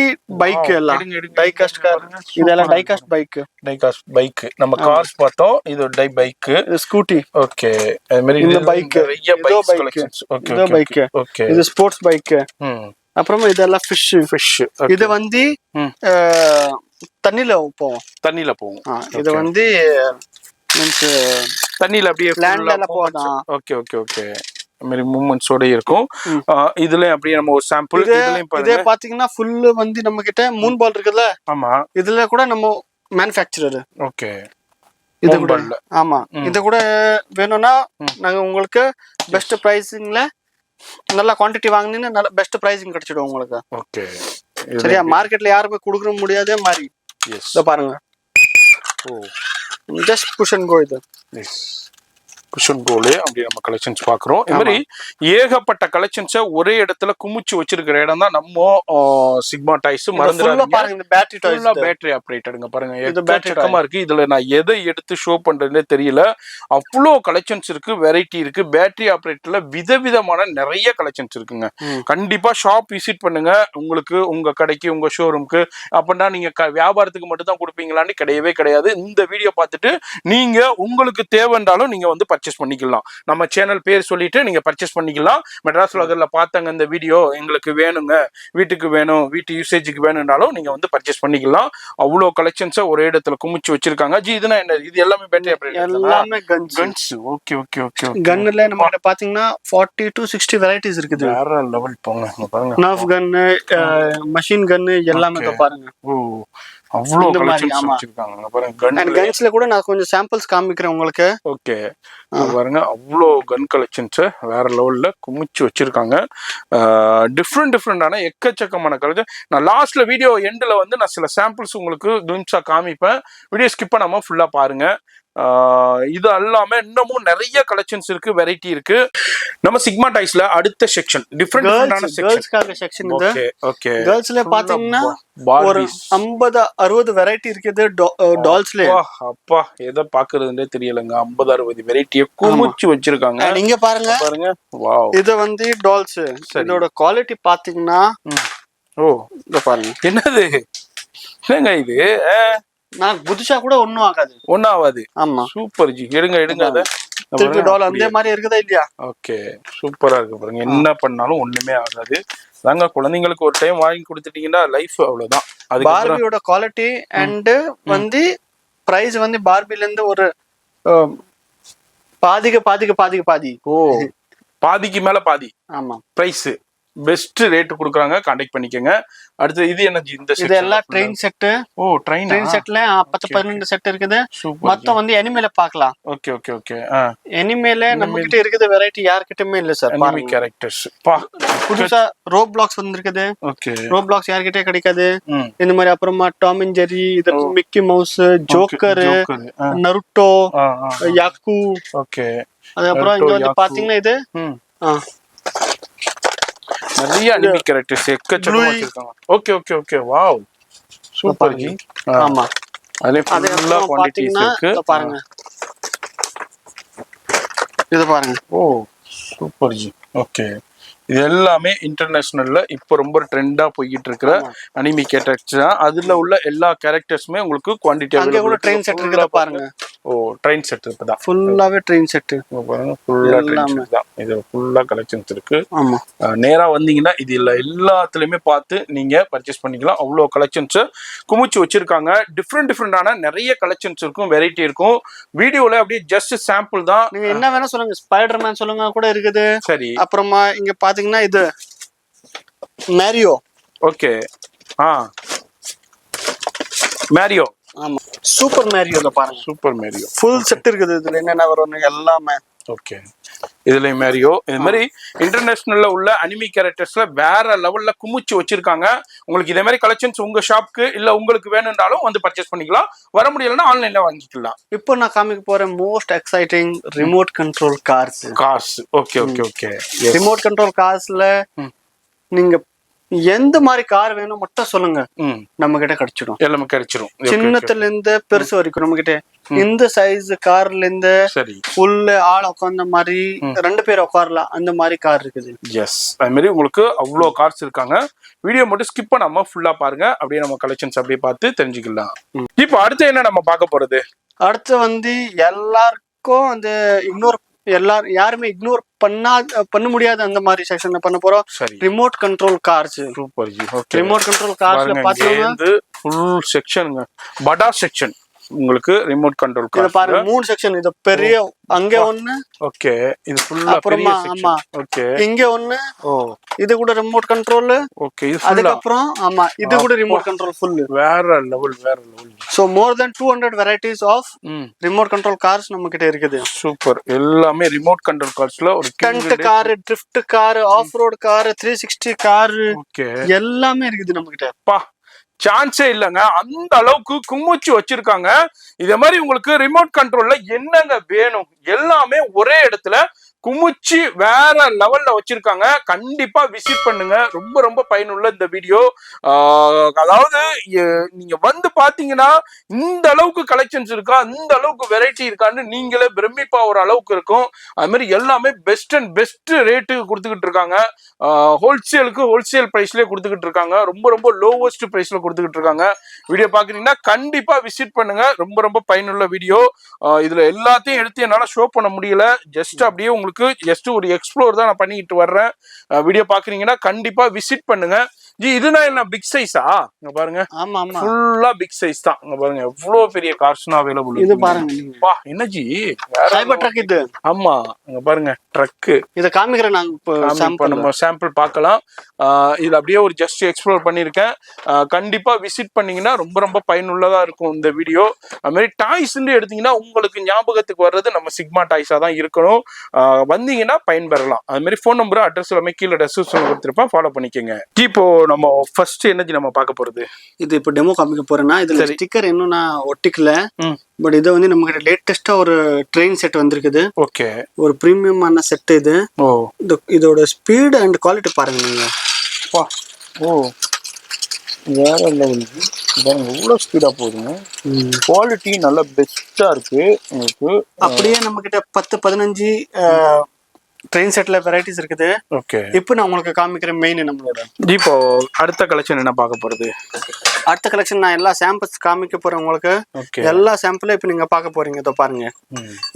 பைக் எல்லாம் டைகாஸ்ட் கார், இதெல்லாம் டைகாஸ்ட் பைக். நம்ம கார்ஸ் பார்த்தோம், இது டை பைக், ஸ்கூட்டி. ஓகே, அதே மாதிரி இந்த பைக், நிறைய பைக் கலெக்ஷன்ஸ். ஓகே, இது பைக். ஓகே, இது ஸ்போர்ட்ஸ் பைக். அப்புறமா இதெல்லாம் ஃபிஷ். இது வந்து தண்ணில போகும். இது வந்து மீன்ஸ் தண்ணில அப்படியே லேண்ட்ல போகும். ஓகே ஓகே ஓகே, மாதிரி மூவ்மெண்ட்ஸோட இருக்கும். இதுல அப்படியே நம்ம ஒரு சாம்பிள் இதே பாத்தீங்கன்னா ஃபுல் வந்து நம்ம கிட்ட மூன் பால் இருக்குல்ல. ஆமா, இதுல கூட நம்ம மேனுஃபேக்சரர். ஓகே, இது கூட ஆமா, இது கூட வேணும்னா நாங்க உங்களுக்கு பெஸ்ட் பிரைசிங்ல நல்ல குவாண்டிட்டி வாங்குனீங்கன்னா நல்ல பெஸ்ட் பிரைசிங் கிடைச்சிடும் உங்களுக்கு. ஓகே, சரியா? மார்க்கெட்ல யாருமே கொடுக்க முடியாதே மாதிரி. இத பாருங்க. ஓ ஜஸ்ட் புஷ் அண்ட் கோ இது. குஷன் கோலே அப்படி நம்ம கலெக்ஷன்ஸ் பாக்குறோம். இது மாதிரி ஏகப்பட்ட கலெக்ஷன்ஸை ஒரே இடத்துல குமிச்சு வச்சிருக்கிற இடம் தான் நம்ம சிக்மா டாய்ஸ். மறந்துடாதீங்க பேட்டரி ஆப்ரேட்டடுங்க பாருங்க, எக்கச்சக்கமா இருக்கு. இதுல நான் எதை எடுத்து ஷோ பண்றதுன்னே தெரியல, அவ்வளோ கலெக்ஷன்ஸ் இருக்கு, வெரைட்டி இருக்கு. பேட்டரி ஆப்ரேட்டர்ல விதவிதமான நிறைய கலெக்ஷன்ஸ் இருக்குங்க. கண்டிப்பா ஷாப் விசிட் பண்ணுங்க. உங்களுக்கு உங்க கடைக்கு உங்க ஷோரூம்க்கு அப்படின்னா நீங்க வியாபாரத்துக்கு மட்டும் தான் கொடுப்பீங்களான்னு கிடையவே கிடையாது. இந்த வீடியோ பார்த்துட்டு நீங்க உங்களுக்கு தேவைன்றாலும் நீங்க வந்து பர்ச்சேஸ் பண்ணிக்கலாம். நம்ம சேனல் பேர் சொல்லிட்டு நீங்க பர்ச்சேஸ் பண்ணிக்கலாம். மெட்ராஸ் வளர்ல பார்த்தாங்க இந்த வீடியோ எங்களுக்கு வேணுங்க, வீட்டுக்கு வேணும், வீட்டு யூசேஜுக்கு வேணும்னாலும் நீங்க வந்து பர்ச்சேஸ் பண்ணிக்கலாம். அவ்வளோ கலெக்ஷன்ஸை ஒரே இடத்துல குமிச்சு வச்சிருக்காங்க. ஜி இதுனா என்ன? இது எல்லாமே பேட்டரி ஆப்ரேட்டர், எல்லாமே கன்ஸ். Okay okay okay. கன்ல நம்ம கிட்ட பாத்தீங்கன்னா 40 to 60 வெரைட்டிஸ் இருக்குது. வேற லெவல் போங்க பாருங்க. நர்ஃப் கன்னு, மெஷின் கன்னு எல்லாமே பாருங்க. ஓ அவ்வளோ கலெக்ஷன்ஸ் வச்சிருக்காங்க பாருங்க. கன்ஸ்ல கூட நான் கொஞ்சம் சாம்பிள்ஸ் காமிக்கிறேன் உங்களுக்கு. ஓகே பாருங்க, அவ்வளோ கன் கலெக்ஷன்ஸை வேற லெவல்ல குமிச்சு வச்சிருக்காங்க. டிஃப்ரெண்டான எக்கச்சக்கமான கலெக்ஷன். நான் லாஸ்ட்ல வீடியோ எண்டில் வந்து நான் சில சாம்பிள்ஸ் உங்களுக்கு கிளிம்ஸா காமிப்பேன். வீடியோ ஸ்கிப் பண்ணாம ஃபுல்லா பாருங்க. இது எல்லாமே இன்னமும் நிறைய கலெக்ஷன்ஸ் இருக்கு, வெரைட்டி இருக்கு. நம்ம சிக்மா டாய்ஸ்ல அடுத்த செக்ஷன் டிஃபரெண்டான செக்ஷன். இது ஓகே கேர்ள்ஸ்ல பாத்தீங்கன்னா ஒரு 50-60 வெரைட்டி இருக்குது டால்ஸ்ல. அப்பா எதை பாக்குறதுன்னே தெரியலங்க. 50-60 வெரைட்டியை குமிச்சு வச்சிருக்காங்க. நீங்க பாருங்க வாவ். இது வந்து டால்ஸ். இதோட குவாலிட்டி பாத்தீங்கன்னா ஓ இத பாருங்க. என்னது என்னங்க இது? நான் புதுசா கூட ஒண்ணும் ஆகாது. ஆமா சூப்பர் ஜி. எடுங்க அத டால் அந்த மாதிரி இருக்குதா இல்லையா? ஓகே சூப்பரா இருக்கு பாருங்க. என்ன பண்ணாலும் ஒண்ணுமே ஆகாது. தாங்க குழந்தைங்களுக்கு ஒரு டைம் வாங்கி கொடுத்துட்டீங்கன்னா லைஃப் அவ்வளவுதான். அது பார்பியோட குவாலிட்டி அண்ட் வந்து பிரைஸ் வந்து பார்பில இருந்து ஒரு பாதி. ஓ பாதிக்கு மேல பாதி. ஆமா பிரைஸ் பெஸ்ட் ரேட் கொடுக்குறாங்க. கான்டாக்ட் பண்ணிக்கங்க. அடுத்து இது என்ன? இந்த இது எல்லாம் ட்ரெயின் செட். ஓ ட்ரெயின் செட்ல 10-12 செட் இருக்குது. மொத்தம் வந்து எனிமேல பார்க்கலாம். Okay okay okay. எனிமேல நம்ம கிட்ட இருக்குது வெரைட்டி யார்கிட்டயுமே இல்ல சார். எனிமி கேரக்டர்ஸ் புதுசா ரோப்ளாக்ஸ் வந்திருக்குது. ஓகே ரோப்ளாக்ஸ் யார்கிட்டயே கிடைக்காது. இந்த மாதிரி அப்புறமா டாம் அண்ட் ஜெர்ரி, இது மிக்கி மவுஸ், ஜோக்கர், நருட்டோ, யாக்கு. ஓகே அதுக்கப்புறம் இங்க வந்து பாத்தீங்கன்னா இது நிறைய அனிமி கேரக்டர்ஸ் எக்கச்சக்கமா வச்சிருக்காங்க. Okay okay okay wow super G. ஆமா அதே ஃபுல்லா குவாண்டிட்டிஸ் இருக்கு பாருங்க. இது பாருங்க. ஓ சூப்பர் ஜி. ஓகே இது எல்லாமே இன்டர்நேஷனல்ல இப்போ ரொம்ப ட்ரெண்டா போயிட்டு இருக்கிற அனிமி கேரக்டர்ஸ் தான். அதுல உள்ள எல்லா கேரக்டர்ஸுமே உங்களுக்கு குவாண்டிட்டி அவைலபிள். ட்ரெயின் செட் இருக்குதா பாருங்க. ஓ ட்ரெயின் செட் இப்பதான் ஃபுல்லாவே ட்ரெயின் செட் பாருங்க. ஃபுல்லா ட்ரெயின் செட் தான். இது ஃபுல்லா கலெக்ஷன்ஸ் இருக்கு. ஆமா நேரா வந்தீங்கன்னா இது எல்லாத்துலயுமே பார்த்து நீங்க பர்ச்சேஸ் பண்ணிக்கலாம். அவ்வளோ கலெக்ஷன்ஸ் குமிச்சு வச்சிருக்காங்க. டிஃப்ரெண்டான நிறைய கலெக்ஷன்ஸ் இருக்கும், வெரைட்டி இருக்கும். வீடியோல அப்படியே ஜஸ்ட் சாம்பிள் தான். நீங்க என்ன வேணா சொல்லுங்க. ஸ்பைடர்மேன் சொல்லுங்க கூட இருக்குது. சரி அப்புறமா இங்க பாத்தீங்கன்னா இது மேரியோ. Okay Mario. ஆமா சூப்பர் மேரியோல பாருங்க. சூப்பர் மேரியோ ஃபுல் செட் இருக்குது. இதுல என்னென்ன வரும் எல்லாமே. ஓகே இதுல மேரியோ. இது மாதிரி இன்டர்நேஷனல்ல உள்ள அனிமி கேரக்டர்ஸ்ல வேற லெவல்ல குமிச்சு வச்சிருக்காங்க. உங்களுக்கு இதே மாதிரி கலெக்ஷன்ஸ் உங்க ஷாப்க்கு இல்ல உங்களுக்கு வேணும்னாலும் வந்து பர்ச்சேஸ் பண்ணிக்கலாம். வர முடியலன்னா ஆன்லைன்ல வாங்கிக்கலாம். இப்போ நான் காமிக்க போறேன் most exciting remote control cars. Okay okay okay. Remote control கார்ஸ்ல நீங்க எந்த மாதிரி கார் வேணும் மட்டும் சொல்லுங்க, நம்ம கிட்ட கிடைச்சிடும். எல்லாமே கிடைச்சிடும். சின்னத்துல இருந்து பெருசு வரைக்கும் நம்ம கிட்ட இந்த சைஸ் கார்ல இருந்து ஃபுல் ஆள் உட்கார்ந்த மாதிரி 2 பேர் உட்காரலாம் அந்த மாதிரி கார் இருக்குது. எஸ் அது மாதிரி உங்களுக்கு அவ்வளோ கார்ஸ் இருக்காங்க. வீடியோ மட்டும் ஸ்கிப் பண்ணாம ஃபுல்லா பாருங்க. அப்படியே நம்ம கலெக்ஷன்ஸ் அப்படியே பார்த்து தெரிஞ்சுக்கலாம். இப்போ அடுத்து என்ன நம்ம பார்க்க போறது? அடுத்து வந்து எல்லாருக்கும் அந்த யாருமே இக்னோர் பண்ண முடியாத அந்த மாதிரி செக்ஷன்ல பண்ண போறோம். Remote control cars. Super ji. Remote control கார்ஸ்ல பாத்தீங்கன்னா ஃபுல் செக்ஷனுங்க. படா செக்ஷன் உங்களுக்கு ரிமோட் கண்ட்ரோல் கார் பாருங்க. 3 செக்ஷன். இது பெரிய அங்க ஒண்ணு. ஓகே இது ஃபுல்லா பெரிய செக்ஷன். ஓகே இங்க ஒண்ணு. ஓ இது கூட ரிமோட் கண்ட்ரோல். ஓகே இது அதுக்கு அப்புறம் ஆமா இது கூட ரிமோட் கண்ட்ரோல் ஃபுல். வேற level. So more than 200 varieties of remote control cars நம்ம கிட்ட இருக்குது. சூப்பர். எல்லாமே ரிமோட் கண்ட்ரோல் கார்ஸ்ல ஒரு stunt car, drift car, off road car, 360 car எல்லாமே இருக்குது நம்ம கிட்ட. பா சான்ஸே இல்லைங்க. அந்த அளவுக்கு குமிச்சு வச்சிருக்காங்க. இதே மாதிரி உங்களுக்கு ரிமோட் கண்ட்ரோல்ல என்னங்க வேணும் எல்லாமே ஒரே இடத்துல குமிச்சு வேற லெவல்ல வச்சிருக்காங்க. கண்டிப்பா விசிட் பண்ணுங்க. ரொம்ப ரொம்ப பயனுள்ள இந்த வீடியோ. அதாவது நீங்க வந்து பாத்தீங்கன்னா இந்த அளவுக்கு கலெக்ஷன்ஸ் இருக்கா, இந்த அளவுக்கு வெரைட்டி இருக்கான்னு நீங்களே பிரமிப்பா ஒரு அளவுக்கு இருக்கும். அது மாதிரி எல்லாமே பெஸ்ட் அண்ட் பெஸ்ட் ரேட்டுக்கு கொடுத்துக்கிட்டு இருக்காங்க. ஹோல்சேலுக்கு ஹோல்சேல் பிரைஸ்லயே கொடுத்துக்கிட்டு இருக்காங்க. ரொம்ப ரொம்ப லோவஸ்ட் பிரைஸ்ல கொடுத்துக்கிட்டு இருக்காங்க. வீடியோ பாக்குறீங்கன்னா கண்டிப்பா விசிட் பண்ணுங்க. ரொம்ப ரொம்ப பயனுள்ள வீடியோ. இதுல எல்லாத்தையும் எடுத்து என்னால ஷோ பண்ண முடியல. ஜஸ்ட் அப்படியே உங்களுக்கு ஜஸ்ட் ஒரு எக்ஸ்ப்ளோர் தான் நான் பண்ணிட்டு வர்றேன். வீடியோ பாக்குறீங்கன்னா கண்டிப்பா விசிட் பண்ணுங்க. ஜி இதுனா என்ன பிக் சைஸா? இங்க பாருங்க. ஆமா ஆமா ஃபுல்லா பிக் சைஸ் தான். இங்க பாருங்க எவ்வளவு பெரிய கார்ஸ்னா அவைலபிள். இது பாருங்க. வா என்ன ஜி சைபர் ட்ரக் இது. ஆமா இங்க பாருங்க ட்ரக். இத காமிக்கிறேன் நாங்க நம்ம சாம்பிள் பார்க்கலாம். இதுல அப்படியே ஒரு ஜஸ்ட் எக்ஸ்ப்ளோர் பண்ணிருக்கேன். கண்டிப்பா விசிட் பண்ணீங்கன்னா ரொம்ப ரொம்ப பயனுள்ளதா இருக்கும் இந்த வீடியோ. அது மாதிரி டாய்ஸ் எடுத்தீங்கன்னா உங்களுக்கு ஞாபகத்துக்கு வர்றது நம்ம சிக்மா டாய்ஸா தான் இருக்கணும். வந்தீங்கன்னா பயன்பெறலாம். அது மாதிரி ஃபோன் நம்பர் அட்ரஸ் எல்லாமே கீழே டெஸ்கிரிப்ஷன்ல கொடுத்துருப்பேன், ஃபாலோ பண்ணிக்கோங்க. இப்போ நம்ம ஃபர்ஸ்ட் என்னஜி நம்ம பார்க்க போறது, இது இப்போ டெமோ காமிக்க போறேன்னா இதுல ஸ்டிக்கர் இன்னும் நான் ஒட்டிக்கல. பட் இது வந்து நம்ம கிட்ட லேட்டஸ்டா ஒரு ட்ரெயின் செட் வந்திருக்குது. ஓகே ஒரு பிரீமியமான செட் இது. ஓ இதோட ஸ்பீடு அண்ட் குவாலிட்டி பாருங்க நீங்க. வா ஓ வேற லெவலுக்கு எவ்வளோ ஸ்பீடா போகுதுங்க. குவாலிட்டி நல்லா பெஸ்டா இருக்கு உங்களுக்கு. அப்படியே நம்ம கிட்ட 10-15 ட்ரெயின் செட்ல வெரைட்டிஸ் இருக்குது. ஓகே இப்போ நான் உங்களுக்கு காமிக்கிறேன் மெயின் நம்மளோட. இப்போ அடுத்த கலெக்ஷன் என்ன பார்க்க போறது? அடுத்த கலெக்ஷன் நான் எல்லா சாம்பிள்ஸ் காமிக்க போறேன் உங்களுக்கு. எல்லா சாம்பிளும் இப்போ நீங்க பார்க்க போறீங்க. இதோ பாருங்க.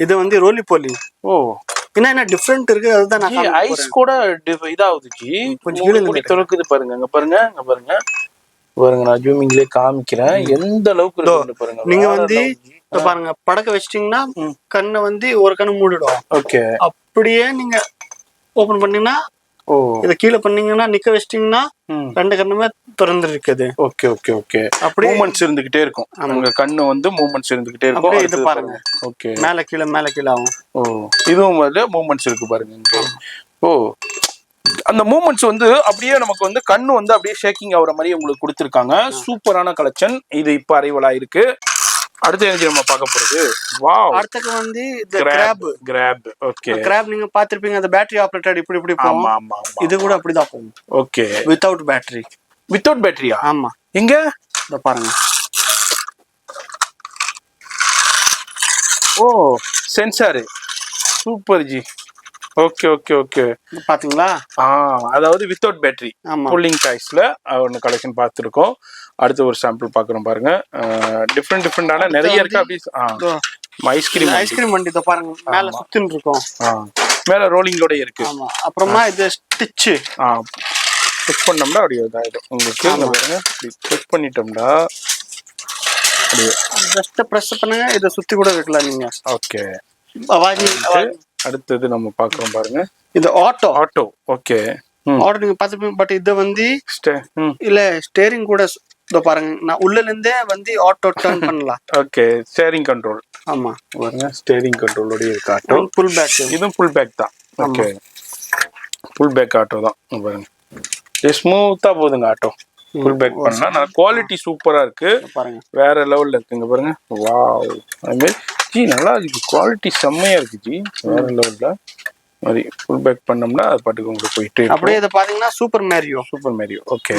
இது வந்து ரோலி போலி. ஓ என்ன டிஃபரெண்ட் இருக்கு அதுதான் நான் ஐஸ் கூட இதாகுது ஜி. கொஞ்சம் கீழே திறக்குது பாருங்க. அங்க பாருங்க அங்க பாருங்க பாருங்க. நான் ஜூமிங்லயே காமிக்கிறேன் எந்த அளவுக்கு இருக்கு பாருங்க. நீங்க வந்து பாருங்க படக்க வச்சிட்டீங்கன்னா கண்ணை வந்து ஒரு கண்ணு மூடிடும். ஓகே அப்படியே நீங்க ஓபன் பண்ணீங்கன்னா இத கீழே பண்ணீங்கன்னா நிக்க வச்சிட்டீங்கன்னா ரெண்டு கண்ணுமே திறந்து இருக்குது. Okay okay okay. அப்படியே மூவ்மெண்ட்ஸ் இருந்துகிட்டே இருக்கும். உங்க கண்ணு வந்து மூவ்மெண்ட்ஸ் இருந்துகிட்டே இருக்கும். இது பாருங்க. ஓகே மேல கீழே ஆகும். ஓ இதுவும் வந்து மூவ்மெண்ட்ஸ் இருக்கு பாருங்க. ஓ அந்த மூவ்மெண்ட்ஸ் வந்து அப்படியே நமக்கு வந்து கண்ணு வந்து அப்படியே ஷேக்கிங் ஆகுற மாதிரி உங்களுக்கு கொடுத்துருக்காங்க. சூப்பரான கலெக்ஷன். இது இப்ப அரைவலா இருக்கு. அடுத்த எனர்ஜி நம்ம பார்க்க போறது வாவ். அடுத்து வந்து இந்த கிராப். ஓகே கிராப் நீங்க பாத்திருப்பீங்க. அந்த பேட்டரி ஆபரேட்டட் இப்படி போகும். ஆமா இது கூட அப்படிதான் போகும். Okay without battery. வித்தவுட் பேட்டரியா? ஆமா. எங்க இத பாருங்க. ஓ sensor super ji. Okay okay okay பாத்தீங்களா? அதாவது வித்தவுட் பேட்டரி புல்லிங் டாய்ஸ்ல ஒன்னு கலெக்ஷன் பார்த்துருக்கோம். அடுத்து ஒரு சாம்பிள் பாக்குறோம் பாருங்க. டிஃப்ரெண்டான நிறைய இருக்கு. அப்படி ஐஸ்கிரீம் வண்டி இத பாருங்க. மேல சுத்தின்னு இருக்கும். மேல ரோலிங்கோட இருக்கு. ஆமா. அப்புறமா இது ஸ்டிட்ச். ஸ்டிச் பண்ணோம்னா அப்படியே இதாயிடும் உங்களுக்கு. பாருங்க ஸ்டிச் பண்ணிட்டோம்னா அப்படியே ஜஸ்ட் பிரஸ் பண்ணுங்க. இத சுத்தி கூட வைக்கலாம் நீங்க. ஓகே. அடுத்தது நம்ம பாக்குறோம் பாருங்க. இது ஆட்டோ. ஓகே ஆட்டோ நீங்க பாத்துப்பீங்க. பட் இது வந்து இல்ல ஸ்டேரிங் கூட இதோ பாருங்க. நான் உள்ள இருந்தே வந்து ஆட்டோ டர்ன் பண்ணலாம். Okay steering control. ஆமா பாருங்க ஸ்டேரிங் கண்ட்ரோலோட இருக்கு ஆட்டோ. Full pack. இதுவும் ஃபுல் பேக் தான். ஓகே ஃபுல் பேக் ஆட்டோ தான். பாருங்க ஸ்மூத்தா போகுதுங்க ஆட்டோ. ஃபுல் பேக் பண்ணா நான் குவாலிட்டி சூப்பரா இருக்கு பாருங்க. வேற லெவல்ல இருக்குங்க பாருங்க. வாவ் அதுமாதிரி ஜி நல்லா இருக்கு. குவாலிட்டி செம்மையா இருக்கு ஜி. வேற லெவல்ல மாதிரி ஃபுல் பேக் பண்ணோம்னா அது பாட்டுக்கு உங்களுக்கு போயிட்டு அப்படியே இதை பாத்தீங்கன்னா சூப்பர் மேரியோ. ஓகே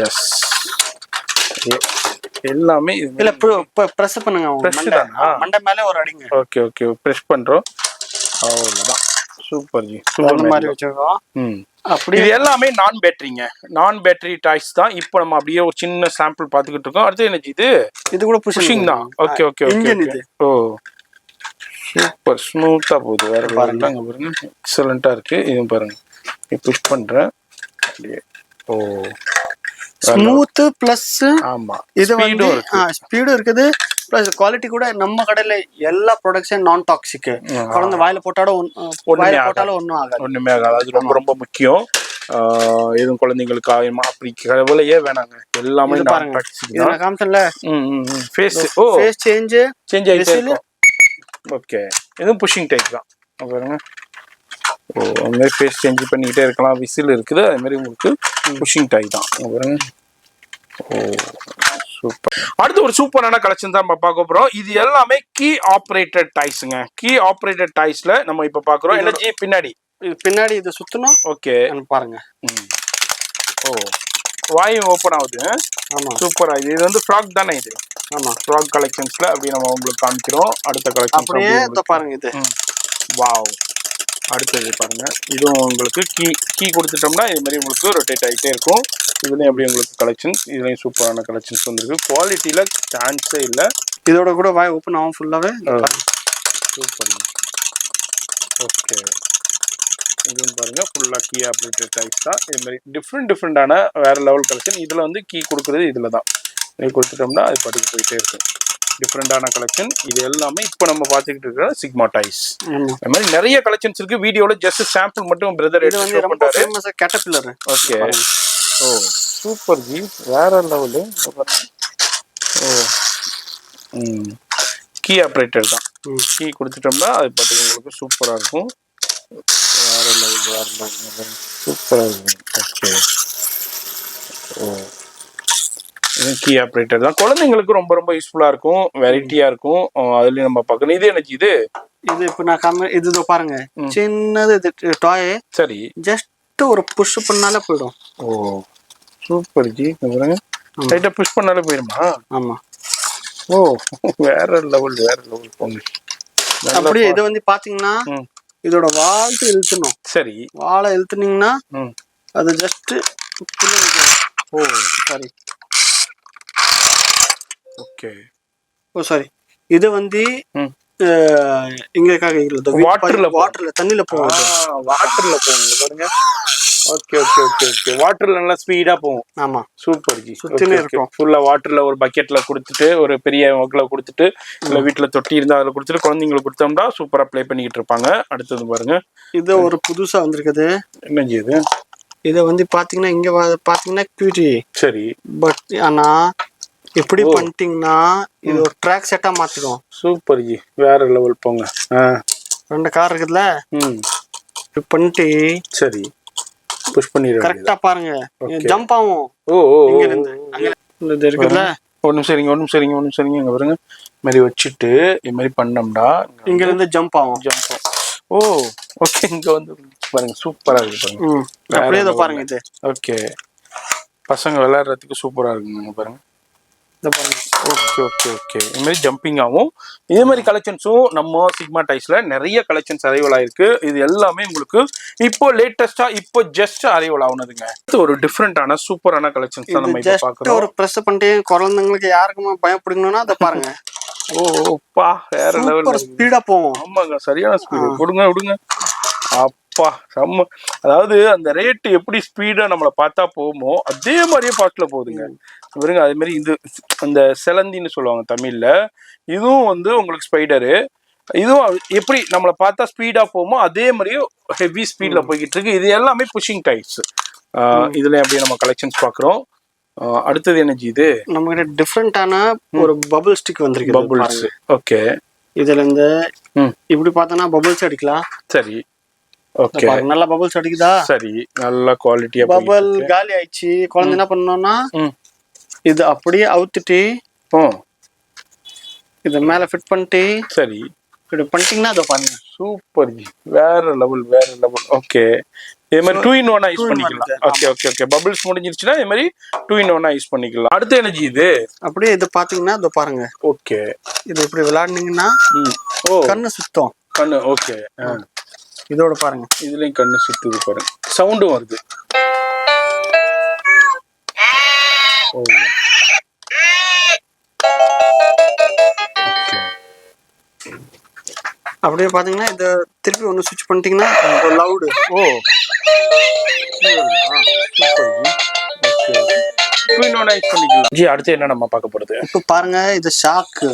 எஸ் எல்லாமே இல்ல பிரஸ் பண்ணுங்க. மண்டை மேல ஒரு அடிங்க. ஓகே ஓகே பிரஸ் பண்றோம். அவ்வளவுதான். சூப்பர் ஜி. சூப்பர் மாதிரி வச்சிருக்கோம். அப்படி இது எல்லாமே நான் பேட்டரி டாய்ஸ் தான். இப்போ நம்ம அப்படியே ஒரு சின்ன சாம்பிள் பாத்துக்கிட்டு இருக்கோம். அடுத்து என்ன இது கூட புஷிங் தான். Okay okay okay. ஓ சூப்பர் ஸ்மூத்தா போகுது. வேற பாருங்க அங்க பாருங்க எக்ஸலண்டா இருக்கு. இதுவும் பாருங்க புஷ் பண்றேன். ஓ ஸ்மூத் பிளஸ் ஆமா இது வந்து ஸ்பீடும் இருக்குது. பிளஸ் குவாலிட்டி கூட நம்ம கடையில எல்லா ப்ராடக்ட்ஸும் நான் டாக்ஸிக். குழந்தை வாயில போட்டாலும் ஒன்றும் ஆகாது. ஒண்ணுமே ஆகாது. அது ரொம்ப ரொம்ப முக்கியம். எதுவும் குழந்தைங்களுக்கு ஆகுமா அப்படி கவலையே வேணாங்க. எல்லாமே பாருங்க. நான் காமிச்சேன்ல ஃபேஸ் சேஞ்ச் ஆயிடுச்சு. ஓகே இதுவும் புஷிங் டைப் தான் பாருங்க. ஓ அந்த மாதிரி ஃபேஸ் சேஞ்ச் பண்ணிக்கிட்டே இருக்கலாம். விசில் இருக்குது. அது மாதிரி உங்களுக்கு புஷிங் டைப் தான் பாருங்க. ஓ சூப்பர். அடுத்து ஒரு சூப்பரான கலெக்ஷன் தான் நம்ம பார்க்க போறோம். இது எல்லாமே கீ ஆப்ரேட்டட் டாய்ஸ்ங்க. கீ ஆப்ரேட்டட் டாய்ஸ்ல நம்ம இப்ப பாக்குறோம். எனர்ஜி பின்னாடி பின்னாடி இது சுத்தணும். ஓகே பாருங்க. ஓ வாயு ஓப்பன் ஆகுது. ஆமா சூப்பரா. இது வந்து ஃப்ராக் தானே இது? ஆமா ஃப்ராக் கலெக்ஷன்ஸ்ல அப்படி நம்ம உங்களுக்கு காமிக்கிறோம். அடுத்த கலெக்ஷன் அப்படியே பாருங்க. இது வாவ். அடுத்தது பாருங்க. இதுவும் உங்களுக்கு கீ கொடுத்துட்டோம்னா இது மாதிரி உங்களுக்கு ரொட்டேட் ஆகிட்டே இருக்கும். இதுலயும் எப்படி உங்களுக்கு கலெக்ஷன்ஸ், இதுலயும் சூப்பரான கலெக்ஷன்ஸ் வந்துருக்கு. குவாலிட்டியில சான்ஸே இல்லை. இதோட கூட வாய் ஓப்பன் ஆகும் ஃபுல்லாவே. சூப்பர். ஓகே இதுன்னு பாருங்க ஃபுல்லா கீ ஆப்ரேட்டட் டைப்ஸ் தான். இது மாதிரி டிஃப்ரெண்டான வேற லெவல் கலெக்ஷன். இதுல வந்து கீ கொடுக்குறது இதுல தான். இது கொடுத்துட்டோம்னா அது பாட்டுக்கு போயிட்டே இருக்கும். டிஃப்ரெண்டான கலெக்ஷன். இது எல்லாமே இப்போ நம்ம பார்த்துக்கிட்டு இருக்கிற சிக்மா டைஸ். இந்த மாதிரி நிறைய கலெக்ஷன்ஸ் இருக்கு. வீடியோல ஜஸ்ட் சாம்பிள் மட்டும் பிரதர் இது வந்து ரொம்ப ஃபேமஸ் கேட்டர்பில்லர். ஓகே. ஓ சூப்பர் ஜி, வேற லெவல். ஓ கீ ஆப்ரேட்டர் தான். கீ கொடுத்துட்டோம்னா அது பாட்டுக்கு உங்களுக்கு சூப்பரா இருக்கும். வேற லெவல் சூப்பரா இருக்கும். ஓகே. ஓ கீ ஆப்ரேட்டர் தான். குழந்தைங்களுக்கு ரொம்ப ரொம்ப யூஸ்ஃபுல்லா இருக்கும். வெரைட்டியா இருக்கும். அதுலயும் நம்ம பார்க்கணும். இது எனக்கு இது இப்போ நான் இது பாருங்க. சின்னது இது டாய். சரி. ஜஸ்ட் ஒரு புஷ் பண்ணாலே போயிடும். ஓ சூப்பர் ஜி. பாருங்க டைட்டா புஷ் பண்ணாலே போயிடுமா? ஆமா. ஓ வேற லெவல் போங்க. அப்படியே இது வந்து பாத்தீங்கன்னா இதோட வால்ட்டு இழுத்தணும். சரி. வாழை இழுத்துனீங்கன்னா அது ஜஸ்ட். ஓ சாரி. ஓகே. ஓ சாரி. இது வந்து இங்கக்காக வாட்டர்ல தண்ணில போகும். வாட்டர்ல போகும் பாருங்க. Okay okay okay okay. வாட்டர்ல நல்லா ஸ்பீடா போகும். ஆமா சூப்பர் ஜி. சுத்தினே இருக்கும். ஃபுல்லா வாட்டர்ல ஒரு பக்கெட்ல கொடுத்துட்டு ஒரு பெரிய மக்ல கொடுத்துட்டு இல்ல வீட்டுல தொட்டி இருந்தா அதுல கொடுத்துட்டு குழந்தைங்களுக்கு கொடுத்தோம்னா சூப்பரா ப்ளே பண்ணிக்கிட்டு இருப்பாங்க. அடுத்தது பாருங்க. இது ஒரு புதுசா வந்திருக்குது. என்ன ஜி இது? இத வந்து பாத்தீங்கன்னா இங்க பாத்தீங்கன்னா கியூட்டி. சரி. பட் ஆனா எப்படி பண்ணிட்டீங்கன்னா இது ஒரு ட்ராக் செட்டா மாத்திடும். சூப்பர் ஜி, வேற லெவல் போங்க. 2 கார் இருக்குதுல. இப்படி பண்ணிட்டு சரி புஷ் பண்ணிடுங்க. கரெக்டா பாருங்க ஜம்ப் ஆகும். ஓ இங்க இருந்து அங்க இது இருக்குதுல. ஒரு நிமிஷம் சரிங்க இங்க பாருங்க. இந்த மாதிரி வச்சுட்டு இந்த மாதிரி பண்ணோம்னா இங்க இருந்து ஜம்ப் ஆகும். ஓ ஓகே. இங்க வந்து பாருங்க சூப்பரா இருக்கு பாருங்க. அப்படியே பாருங்க இது. ஓகே. பசங்க விளையாடுறதுக்கு சூப்பரா இருக்குங்க பாருங்க. Okay okay okay. இது மாதிரி ஜம்பிங் ஆகும். இதே மாதிரி கலெக்ஷன்ஸும் நம்ம சிக்மா டைஸ்ல நிறைய கலெக்ஷன்ஸ் அரைவல் ஆயிருக்கு. இது எல்லாமே உங்களுக்கு இப்போ லேட்டஸ்டா இப்போ ஜஸ்ட் அரைவல் ஆகுனதுங்க. ஒரு டிஃப்ரெண்டான சூப்பரான கலெக்ஷன்ஸ் தான் நம்ம இப்போ பார்க்குறோம். ஒரு பிரஸ் பண்ணிட்டு குழந்தைங்களுக்கு யாருக்குமே பயப்படுங்கணும்னா அதை பாருங்க. ஓப்பா வேற லெவல் ஸ்பீடா போகும். ஆமாங்க சரியான ஸ்பீடு. விடுங்க. அப்பா செம்ம. அதாவது அந்த ரேட்டு எப்படி ஸ்பீடா நம்மளை பார்த்தா போகுமோ அதே மாதிரியே பாட்டுல போகுதுங்க. பாருங்க அதே மாதிரி இது அந்த செலந்தின்னு சொல்லுவாங்க தமிழ்ல. இதுவும் வந்து உங்களுக்கு ஸ்பைடரு. இதுவும் எப்படி நம்மளை பார்த்தா ஸ்பீடா போகுமோ அதே மாதிரியே ஹெவி ஸ்பீட்ல போய்கிட்டு இருக்கு. இது எல்லாமே புஷிங் டைப்ஸ். இதுல அப்படியே நம்ம கலெக்ஷன்ஸ் பாக்குறோம். அடுத்தது எனர்ஜி இது நம்ம கிட்ட டிஃப்ரெண்டான ஒரு பபிள் ஸ்டிக் வந்திருக்கு. பபிள்ஸ். ஓகே. இதுல இருந்து இப்படி பார்த்தோன்னா பபிள்ஸ் அடிக்கலாம். சரி. ஓகே. நல்லா பபிள்ஸ் அடிக்குதா? சரி. நல்ல குவாலிட்டியா பபிள் காலி ஆயிடுச்சு. குழந்தை என்ன பண்ணோம்னா இது அப்படியே அவுத்துட்டு இத மேல ஃபிட் பண்ணிட்டு சரி இப்படி பண்ணிட்டீங்கன்னா அதை பாருங்க சூப்பர் ஜி, வேற லெவல். ஓகே. இதே மாதிரி 2 in 1 யூஸ் பண்ணிக்கலாம். ஓகே. பபிள்ஸ் முடிஞ்சிருச்சுன்னா இதே மாதிரி 2 in 1 யூஸ் பண்ணிக்கலாம். அடுத்த எனர்ஜி இது அப்படியே இது பாத்தீங்கன்னா இத பாருங்க. ஓகே. இது இப்படி விளையாடுனீங்கன்னா கண்ணு சுத்தம். கண்ணு ஓகே. இதோட பாருங்க இதுலயும் கண்ணு சுத்துது பாருங்க. சவுண்டும் வருது. அப்படியே பாத்தீங்கன்னா இத திருப்பி ஒன்னு சுவிட்ச் பண்ணிட்டீங்கன்னா லவுட். ஜி அடுத்து என்ன நம்ம பார்க்க போறது? இப்ப பாருங்க இது ஷாக்கு.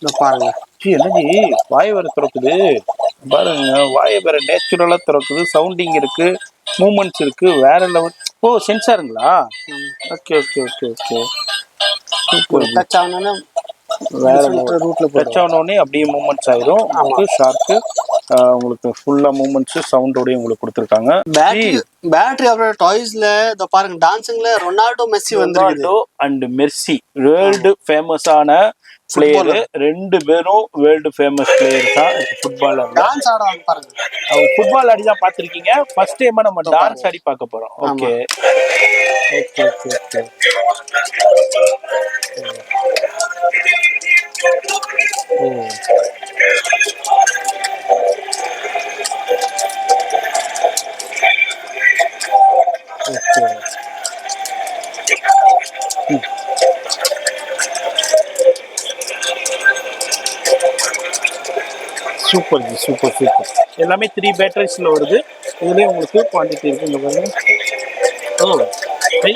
இத பாருங்க ஜி. என்ன ஜி வாய் வேற திறக்குது பாருங்க. வாயை வேற நேச்சுரலா திறக்குது. சவுண்டிங் இருக்கு, மூமெண்ட்ஸ் இருக்கு, வேற லெவல். சென்சாருங்களா? ஓகே. டச் ஆனோனே வேற ரூட்ல டச் ஆனோனே அப்படியே மூமெண்ட்ஸ் ஆயிரும். ஷார்க்கு உங்களுக்கு ஃபுல்லா மூவ்மெண்ட்ஸ் சவுண்டோடய உங்களுக்கு கொடுத்துருக்காங்க. பேட்டரி அவரோட டாய்ஸ்ல இத பாருங்க, டான்சிங்ல ரொனால்டோ மெஸ்ஸி வந்திருக்குது. அண்ட் மெர்சி வேர்ல்டு ஃபேமஸான பிளேயர், ரெண்டு பேரும் வேர்ல்டு ஃபேமஸ் பிளேயர் தான். ஃபுட்பாலர் டான்ஸ் ஆடுவாங்க பாருங்க. அவங்க ஃபுட்பால் ஆடி தான் பார்த்துருக்கீங்க. ஃபர்ஸ்ட் டைமா நம்ம டான்ஸ் ஆடி பார்க்க போறோம். Okay okay okay okay. Super ji, super super. எல்லாமே 3 பேட்டரிஸ்ல வருது. இதுலேயே உங்களுக்கு குவான்டிட்டி இருக்கு. இங்க பாருங்க. ஓ ஹை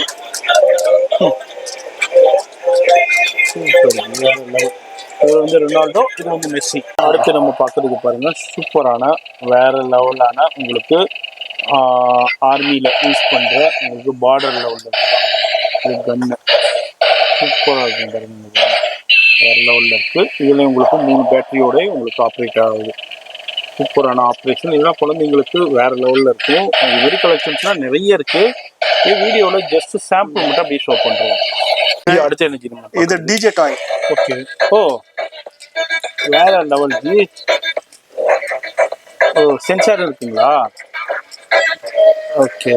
சூப்பர். இது வந்து ரொனால்டோ, இது வந்து மெஸ்ஸி. அடுத்து நம்ம பார்க்கறதுக்கு பாருங்க, சூப்பரான வேற லெவலான உங்களுக்கு ஆர்மியில் யூஸ் பண்ணுற உங்களுக்கு பார்டரில் உள்ள கன்னு சூப்பராக இருக்கும் பாருங்க. வேற லெவலில் இருக்குது. இதில் உங்களுக்கு 3 பேட்டரியோட உங்களுக்கு ஆப்ரேட் ஆகுது. சூப்பரான ஆப்ரேஷன். இதெல்லாம் குழந்தைங்களுக்கு வேற லெவலில் இருக்கும். இது மாதிரி கலெக்ஷன்ஸ்லாம் நிறைய இருக்குது. வீடியோவில் ஜஸ்ட் சாம்பிள் மட்டும் அப்படியே ஷோ பண்ணுறோம். அடுத்து என்ன செய்யணும்? இது டிஜே டாய். ஓகே. ஓ வேற லெவல் ஜி. ஓ சென்சார் இருக்குங்களா? ஓகே.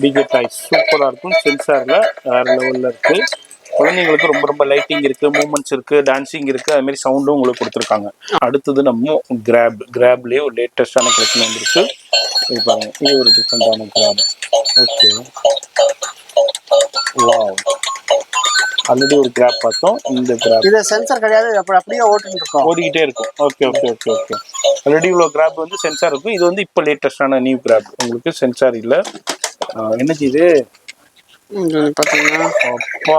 டிஜே டாய் சூப்பராக இருக்கும். சென்சாரில் வேற லெவலில் இருக்குது. குழந்தைங்களுக்கு ரொம்ப ரொம்ப லைட்டிங் இருக்குது, மூமெண்ட்ஸ் இருக்குது, டான்ஸிங் இருக்குது, அதுமாரி சவுண்டும் உங்களுக்கு கொடுத்துருக்காங்க. அடுத்தது நம்ம கிராப்லேயே ஒரு லேட்டஸ்டான கலெக்ஷன் வந்துருக்கு. இது பாருங்க, இது ஒரு டிஃப்ரெண்டான கிராப். Okay wow. ஆல்ரெடி ஒரு கிராப் பார்த்தோம். இந்த கிராப் இது சென்சார் கிடையாது, அப்படியே ஓடிக்கிட்டே இருக்கும். Okay okay okay okay. Already இவ்வளோ கிராப் வந்து சென்சார் இருக்கும். இது வந்து இப்போ லேட்டஸ்டான நியூ கிராப். உங்களுக்கு சென்சார் இல்லை. என்ன செய்யுது பார்த்தீங்கன்னா? அப்பா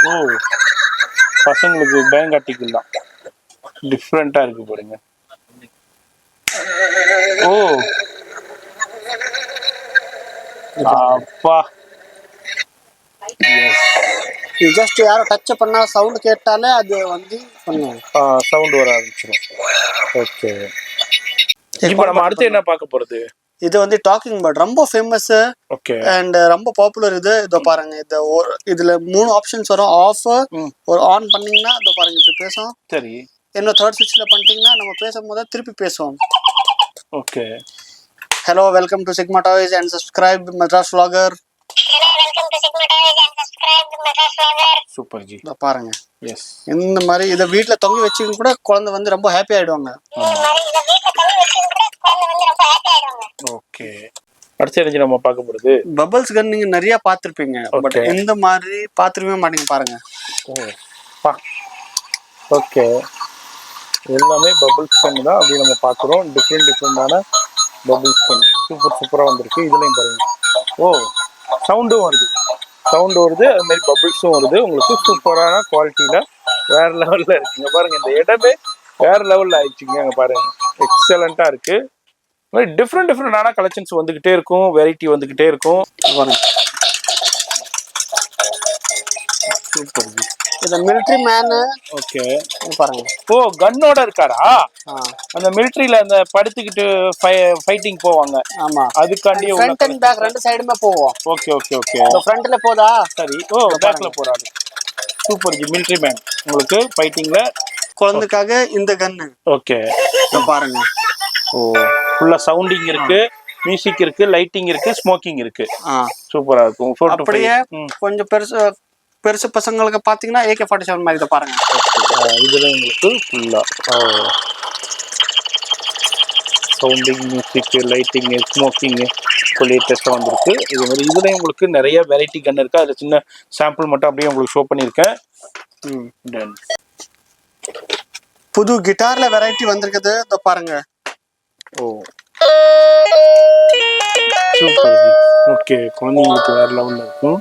ஓ பசங்களுக்கு பேங்காட்டிக்கு தான் டிஃப்ரெண்ட்டாக இருக்கு பாருங்க. ஓ அப்பா ஜஸ்ட் யாரும் டச் பண்ணா சவுண்ட் கேட்டாலே அது வந்து சவுண்ட் வர ஆரம்பிச்சிடும். ஓகே. இப்போ நம்ம அடுத்து என்ன பார்க்க போறது? இது வந்து டாக்கிங் பேர்ட், ரொம்ப ஃபேமஸ். ஓகே. அண்ட் ரொம்ப பாப்புலர். இதோ பாருங்க, இதுல 3 ஆப்ஷன்ஸ் வரும். ஆஃப் ஒரு ஆன் பண்ணீங்கன்னா இதோ பாருங்க இப்படி பேசும். சரி. இன்னும் 3rd ஸ்விட்ச்ல பண்ணிட்டீங்கன்னா நம்ம பேசும்போது திருப்பி பேசுவோம். Okay. Hello, welcome to sigma toys and subscribe Madras vlogger. Super G. பாருங்க. எஸ். இந்த மாதிரி இதை வீட்டுல தொங்கி வச்சுக்க கூட குழந்தை வந்து ரொம்ப ஹாப்பி ஆயிடுவாங்க. ஓகே. அடுத்து என்ன நம்ம பார்க்க போறது? பபிள்ஸ் கன் நீங்க நிறைய பார்த்திருப்பீங்க, பட் இந்த மாதிரி பார்த்திருக்கவே மாட்டீங்க பாருங்க. ஓகே. எல்லாமே பபிள்ஸ் கன் தான் அப்படி நம்ம பார்க்குறோம். டிஃப்ரெண்டான பபிள்ஸ் கன் சூப்பராக வந்திருக்கு. இதுலையும் பாருங்க. ஓ சவுண்டும் வருது, அது மாதிரி பபிள்ஸும் வருது. உங்களுக்கு சூப்பரான குவாலிட்டியில் வேற லெவலில் இருக்குங்க பாருங்க. இந்த இடமே வேற லெவலில் ஆயிடுச்சுங்க. அங்கே பாருங்க, எக்ஸலண்ட்டாக இருக்கு. டிஃப்ரெண்டான கலெக்ஷன்ஸ் வந்துகிட்டே இருக்கும், வெரைட்டி வந்துகிட்டே இருக்கும். சூப்பர். இது மிலிட்டரி மேன். ஓகே பாருங்க. ஓ கன்னோட இருக்காரா? அந்த மிலிட்டரியில அந்த படுத்துக்கிட்டு ஃபைட்டிங் போவாங்க. ஆமா, அதுக்காண்டி ஃப்ரண்ட் அண்ட் பேக் ரெண்டு சைடுமே போவோம். Okay okay okay. ஃப்ரண்ட்ல போதா? சரி. ஓ பேக்ல போறாரு. Super G. மிலிட்டரி மேன் உங்களுக்கு ஃபைட்டிங்ல குழந்தைக்காக இந்த கன்னு. ஓகே பாருங்க. ஓ ஃபுல்லா சவுண்டிங் இருக்கு, மியூசிக் இருக்கு, லைட்டிங் இருக்கு, ஸ்மோக்கிங் இருக்கு. சூப்பரா இருக்கும். அப்படியே கொஞ்சம் பெருசு பசங்களுக்கு பாத்தீங்கன்னா AK-47 மாதிரி பாருங்க. இதுல உங்களுக்கு ஃபுல்லா சவுண்டிங், மியூசிக், லைட்டிங், ஸ்மோக்கிங் லேட்டஸ்டாக வந்திருக்கு. இது மாதிரி இதுல உங்களுக்கு நிறைய வெரைட்டி கன் இருக்கு. அதுல சின்ன சாம்பிள் மட்டும் அப்படியே உங்களுக்கு ஷோ பண்ணியிருக்கேன். புது கிட்டார்ல வெரைட்டி வந்திருக்குது. இதோ பாருங்க. ஓ சூப்பர். ஓகே. குழந்தைங்களுக்கு வேற லெவலில் இருக்கும்.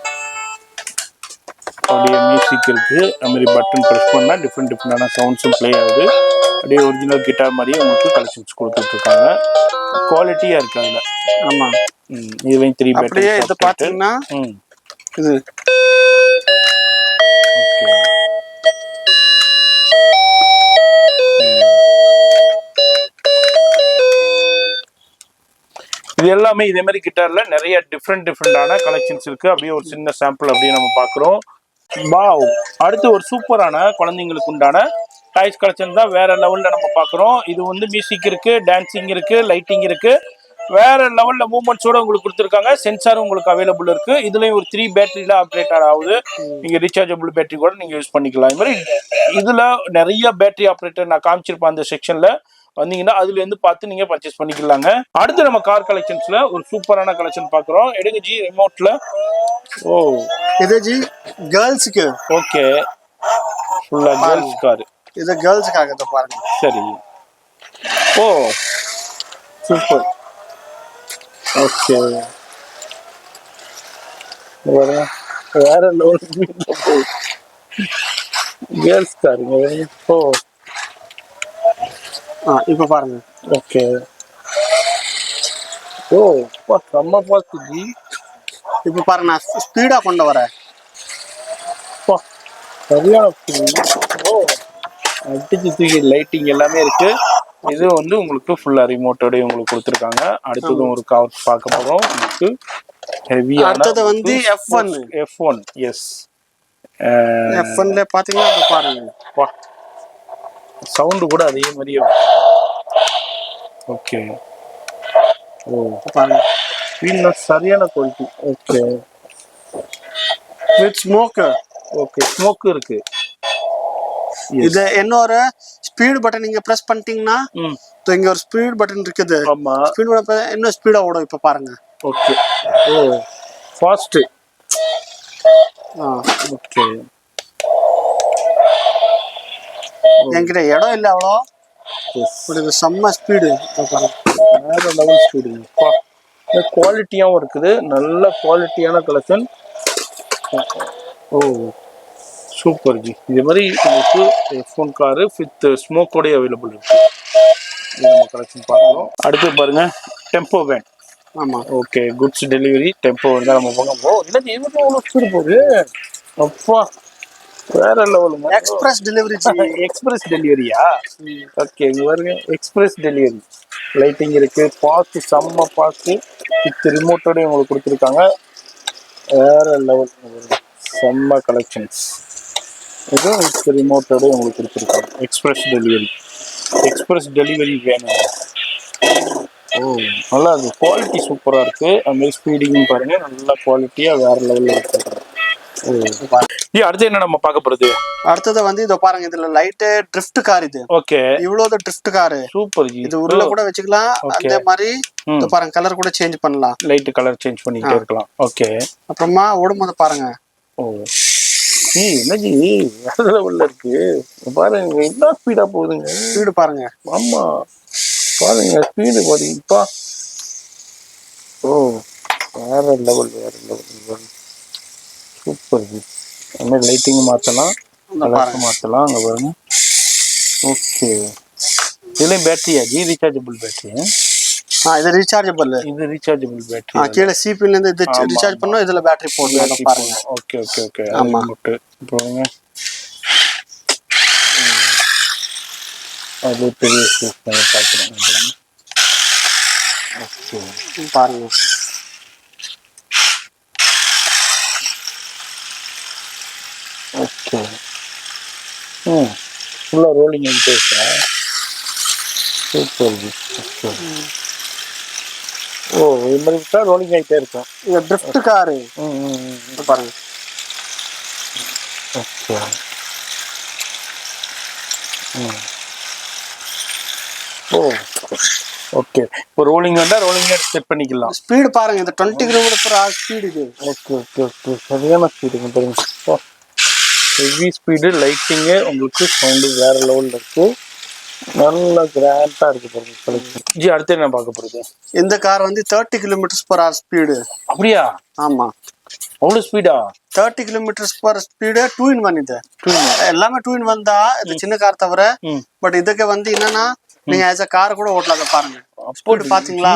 அப்படியே மியூசிக் இருக்கு. அது மாதிரி பட்டன் ப்ரெஸ் பண்ணால் டிஃப்ரெண்டான சவுண்ட்ஸும் ப்ளே ஆகுது. அப்படியே ஒரிஜினல் கிட்டார் மாதிரியே உங்களுக்கு கலெக்ஷன்ஸ் கொடுத்துட்டு இருக்காங்க. குவாலிட்டியா இருக்கு அதுல. ஆமா. இதுலயும் 3 பேட்டரி. அப்படியே இது பாத்தீங்கன்னா இது ஓகே. இது எல்லாமே இதே மாதிரி கிட்டார்ல நிறைய டிஃப்ரெண்டான கலெக்ஷன்ஸ் இருக்கு. அப்படியே ஒரு சின்ன சாம்பிள் அப்படியே நம்ம பாக்குறோம். வாவ், அடுத்து ஒரு சூப்பரான குழந்தைங்களுக்கு உண்டான டாய்ஸ் கலெக்ஷன் தான் வேற லெவல்ல நம்ம பாக்குறோம். இது வந்து மியூசிக் இருக்கு, டான்சிங் இருக்கு, லைட்டிங் இருக்கு, வேற லெவல்ல மூவ்மெண்ட்ஸோட உங்களுக்கு கொடுத்துருக்காங்க. சென்சாரும் உங்களுக்கு அவைலபிள் இருக்கு. இதுலயும் ஒரு 3 பேட்டரியில ஆப்ரேட் ஆகுது. நீங்க ரீசார்ஜபிள் பேட்டரி கூட நீங்க யூஸ் பண்ணிக்கலாம். இது மாதிரி இதுல நிறைய பேட்டரி ஆப்ரேட்டர் நான் காமிச்சிருப்பேன் அந்த செக்ஷன்ல. வந்தீங்கன்னா அதுல இருந்து பார்த்து நீங்க பர்ச்சேஸ் பண்ணிக்கலாங்க. அடுத்து நம்ம கார் கலெக்ஷன்ஸ்ல ஒரு சூப்பரான கலெக்ஷன் பாக்குறோம். எடுங்க ஜி ரிமோட்ல. ஓ, இது ஜி கேர்ள்ஸ்க்கு. ஓகே, ஃபுல்லா கேர்ள்ஸ் கார். இது கேர்ள்ஸ்க்காக தான் பாருங்க. சரி, ஓ சூப்பர். ஓகே, வேற லெவல் கேர்ள்ஸ் காருங்க. ஓ, இப்போ பாருங்க. ஓகே, ஓ செம்ம பாத்து ஜி. இப்போ பாருங்க, நான் ஸ்பீடா கொண்டு வரேன். சரியான ஓ, அடிச்சு தூக்கி லைட்டிங் எல்லாமே இருக்கு. இது வந்து உங்களுக்கு ஃபுல்லா ரிமோட்டோட உங்களுக்கு கொடுத்துருக்காங்க. அடுத்ததும் ஒரு கார் பார்க்க போறோம். உங்களுக்கு ஹெவியான அடுத்தது வந்து F1. எஸ், F1ல பாத்தீங்கன்னா அது பாருங்க. வா, சவுண்ட் கூட அதே மாதிரியே. ஓகே, ஓ பாருங்க, வீல்ல சரியான quality. Okay, with smoke. Okay, smoke இருக்கு. இது இன்னொரு ஸ்பீட் பட்டன் நீங்க பிரஸ் பண்ணிட்டீங்கன்னா இங்க ஒரு ஸ்பீட் பட்டன் இருக்குது. ஆமா, ஸ்பீட் பட்டன் இன்னும் ஸ்பீடா ஓடும். இப்ப பாருங்க. ஓகே, ஓ ஃபாஸ்ட். ஓகே, என்கிட்ட இடம் இல்ல அவ்வளோ. இது செம்ம ஸ்பீடு. வேற லெவல் ஸ்பீடு. குவாலிட்டியாவும் இருக்குது, நல்ல குவாலிட்டியான கலெக்ஷன். ஓ சூப்பர் ஜி. இதே மாதிரி உங்களுக்கு F1 காரு வித் ஸ்மோக்கோடய அவைலபிள் இருக்கு. நம்ம கலெக்ஷன் பார்க்கலாம். அடுத்து பாருங்க, டெம்போ வேன். ஆமா, okay, goods delivery tempo van தான் நம்ம போக போறோம். இல்லை எவ்வளோ அவ்வளோ ஸ்பீடு போகுது. அப்பா, வேற லெவலுங்க. Express delivery. எக்ஸ்பிரஸ் டெலிவரியா? ஓகே, இங்க பாருங்க, எக்ஸ்பிரஸ் டெலிவரி. லைட்டிங் இருக்கு, பாஸ் செம்ம பாஸ் வித் ரிமோட்டோட உங்களுக்கு கொடுத்துருக்காங்க. வேற லெவல், செம்ம கலெக்ஷன்ஸ். இதுவும் வித் ரிமோட்டோட உங்களுக்கு கொடுத்துருக்காங்க. எக்ஸ்பிரஸ் டெலிவரி, எக்ஸ்பிரஸ் டெலிவரி வேணும். ஓ நல்லா இருக்கு, குவாலிட்டி சூப்பராக இருக்கு. அது மாதிரி ஸ்பீடிங்கும் பாருங்க, நல்ல குவாலிட்டியா வேற லெவலில் இருக்கு. அடுத்து என்ன நம்ம பார்க்க போறது? அடுத்தது வந்து இதோ பாருங்க, இதுல லைட் ட்ரிஃப்ட் கார். இது ஓகே, இவ்வளவு ட்ரிஃப்ட் கார். சூப்பர். இது உள்ள கூட வச்சுக்கலாம். அதே மாதிரி இதோ பாருங்க, கலர் கூட சேஞ்ச் பண்ணலாம். லைட் கலர் சேஞ்ச் பண்ணிட்டே இருக்கலாம். ஓகே, அப்புறமா ஓடும்போது பாருங்க. ஓ என்னஜி வேற லெவல்ல இருக்கு பாருங்க. என்ன ஸ்பீடா போகுதுங்க. ஸ்பீடு பாருங்க. ஆமா பாருங்க, ஸ்பீடு பாருங்கப்பா. ஓ வேற லெவல், வேற லெவல். Super G. அது மாதிரி லைட்டிங் மாற்றலாம், மாற்றலாம். அங்கே பாருங்க. ஓகே, இதுலேயும் பேட்டரியா ஜி? Rechargeable battery. இது ரீசார்ஜபிள். இது ரீசார்ஜபிள் பேட்டரி. கீழே சிபில இருந்து இது ரீசார்ஜ் பண்ணோம். இதுல பேட்டரி போடலாம் பாருங்க. Okay okay okay. ஆமா, பாருங்க. அது பெரிய ஸ்பீக்கர் பார்க்குறேன். ஓகே பாருங்க. ஓகே, ஃபுல்லாக ரோலிங் ஆகிட்டே இருக்கா. சூப்பர். ஓகே, ஓ இது மாதிரி விட்டா ரோலிங் ஆகிட்டே இருக்கும். இது ட்ரிஃப்ட் காரு. பாருங்க. ஓகே, ஓ ஓகே. இப்போ ரோலிங் வந்தால் ரோலிங் செட் பண்ணிக்கலாம். ஸ்பீடு பாருங்க, இந்த 20 km/h ஸ்பீடு இது. ஓகே ஓகே ஓகே, சரியான ஸ்பீடுங்க பாருங்க. ஹெவி ஸ்பீடு, லைட்டிங்கு உங்களுக்கு சவுண்டு வேற லெவலில் இருக்கு. நல்லா கிராண்டா இருக்கு பாருங்க. ஜி அடுத்து என்ன பார்க்க போறது? இந்த கார் வந்து 30 km/h ஸ்பீடு. அப்படியா? ஆமா, அவ்வளவு ஸ்பீடா? 30 km/h speed. 2-in-1 இது. எல்லாமே 2-in-1 தான். இது சின்ன கார் தவிர. பட் இதுக்கு வந்து என்னன்னா, நீங்க ஆஸ் அ கார் கூட ஓட்டலாம். பாருங்க, ஸ்பீடு பாத்தீங்களா?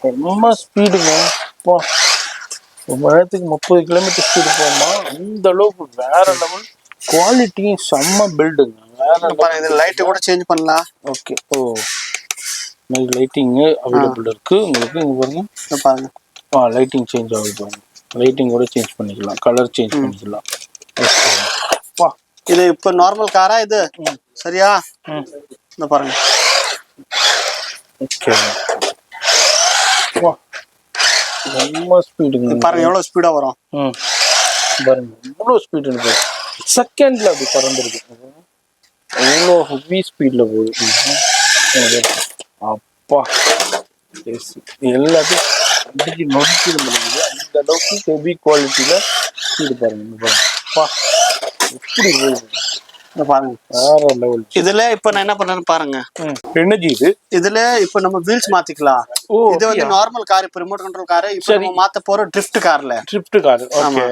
ரொம்ப ஸ்பீடுங்க. ஒரு நேரத்துக்கு 30 km ஸ்பீடு போகுமா? அந்த அளவுக்கு வேற லெவல். குவாலிட்டியும் செம்ம பில்டுங்க, பாருங்க இது லைட் கூட சேஞ்ச் பண்ணலாம். ஓகே. ஓ லைட்டிங் அவைலபிள் இருக்கு உங்களுக்கு. இங்க பாருங்க. பாருங்க. லைட்டிங் சேஞ்ச் ஆகுது. லைட்டிங் கூட சேஞ்ச் பண்ணிக்கலாம். கலர் சேஞ்ச் பண்ணிக்கலாம். ஓகே. இது இப்போ நார்மல் காரா இது? சரியா? இந்த பாருங்க. ஓகே. வா ரொம்ப ஸ்பீடுங்க. பாருங்க எவ்வளவு ஸ்பீடா வரும். பாருங்க இவ்வளோ ஸ்பீடு இருக்கு. செகண்ட்ல அப்படி பறந்துருக்கு. எவ்வளோ ஹெவி ஸ்பீட்ல போகுது. அப்பா எல்லாத்தையும் நொறுக்கி முடியுது. அந்த அளவுக்கு ஹெவி குவாலிட்டியில ஸ்பீடு பாருங்க. அப்பா எப்படி போகுது பாருங்க. வேற லெவல். இதுல இப்ப நான் என்ன பண்றேன்னு பாருங்க. என்னஜி இது? இதுல இப்ப நம்ம வீல்ஸ் மாத்திக்கலாம். இது வந்து நார்மல் கார், இப்ப ரிமோட் கண்ட்ரோல் கார். இப்ப நம்ம மாத்த போற ட்ரிஃப்ட் கார்ல. Drift car. ஓகே.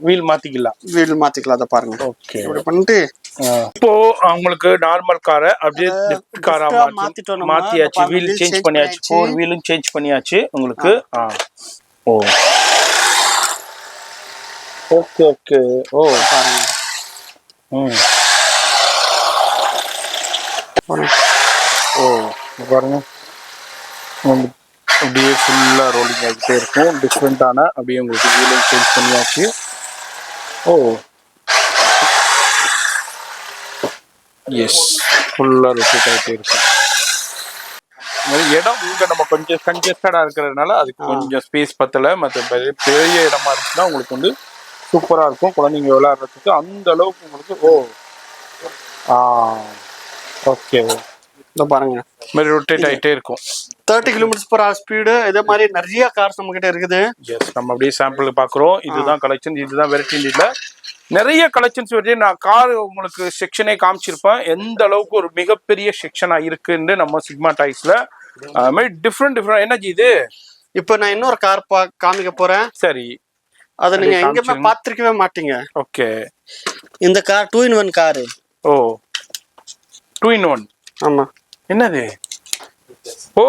வீல் மாத்திக்கலாம். வீல் மாத்திக்கலாம். அத பாருங்க. ஓகே. இப்படி பண்ணிட்டு இப்போ உங்களுக்கு நார்மல் காரை அப்படியே ட்ரிஃப்ட் காரா மாத்தியாச்சு. வீல் சேஞ்ச் பண்ணியாச்சு. 4 வீலும் சேஞ்ச் பண்ணியாச்சு உங்களுக்கு. ஓ ஓகே ஓகே. ஓ பாருங்க. ஓ பாருங்க அப்படியே ஃபுல்லா ரோலிங் ஆகிட்டே இருக்கும். டிஃப்ரெண்டான அப்படியே உங்களுக்கு வீலும் சேஞ்ச் பண்ணியாச்சு. ஓ எஸ் ஃபுல்லா ரொட்டேட் ஆகிட்டே இருக்கும். இடம் இங்க நம்ம கொஞ்சம் கன்ஜஸ்டடா இருக்கிறதுனால அதுக்கு கொஞ்சம் ஸ்பேஸ் பத்தல. மற்ற பெரிய இடமா இருக்குன்னா உங்களுக்கு வந்து சூப்பரா இருக்கும் குழந்தைங்க விளையாடுறதுக்கு. அந்த அளவுக்கு உங்களுக்கு. ஓ ஓகே. இந்த பாருங்க மாதிரி ரொட்டேட் ஆகிட்டே இருக்கும். 30 km/h ஸ்பீடு. இதே மாதிரி நிறைய கார்ஸ் நம்ம கிட்ட இருக்குது. எஸ் நம்ம அப்படியே சாம்பிள் பாக்குறோம். இதுதான் கலெக்ஷன். இதுதான் வெரைட்டி. இல்ல நிறைய கலெக்ஷன்ஸ் வரையும் நான் கார் உங்களுக்கு செக்ஷனே காமிச்சிருப்பேன். எந்த அளவுக்கு ஒரு மிகப்பெரிய செக்ஷனா இருக்குன்னு நம்ம சிக்மா டாய்ஸ்ல. அது மாதிரி டிஃப்ரெண்ட் என்னஜி இது? இப்போ நான் இன்னொரு கார் காமிக்க போறேன். சரி. அதை நீங்க எங்கேயுமே பார்த்திருக்கவே மாட்டீங்க. ஓகே. இந்த கார் 2-in-1 காரு. ஓ 2-in-1. ஆமா. என்னது? ஓ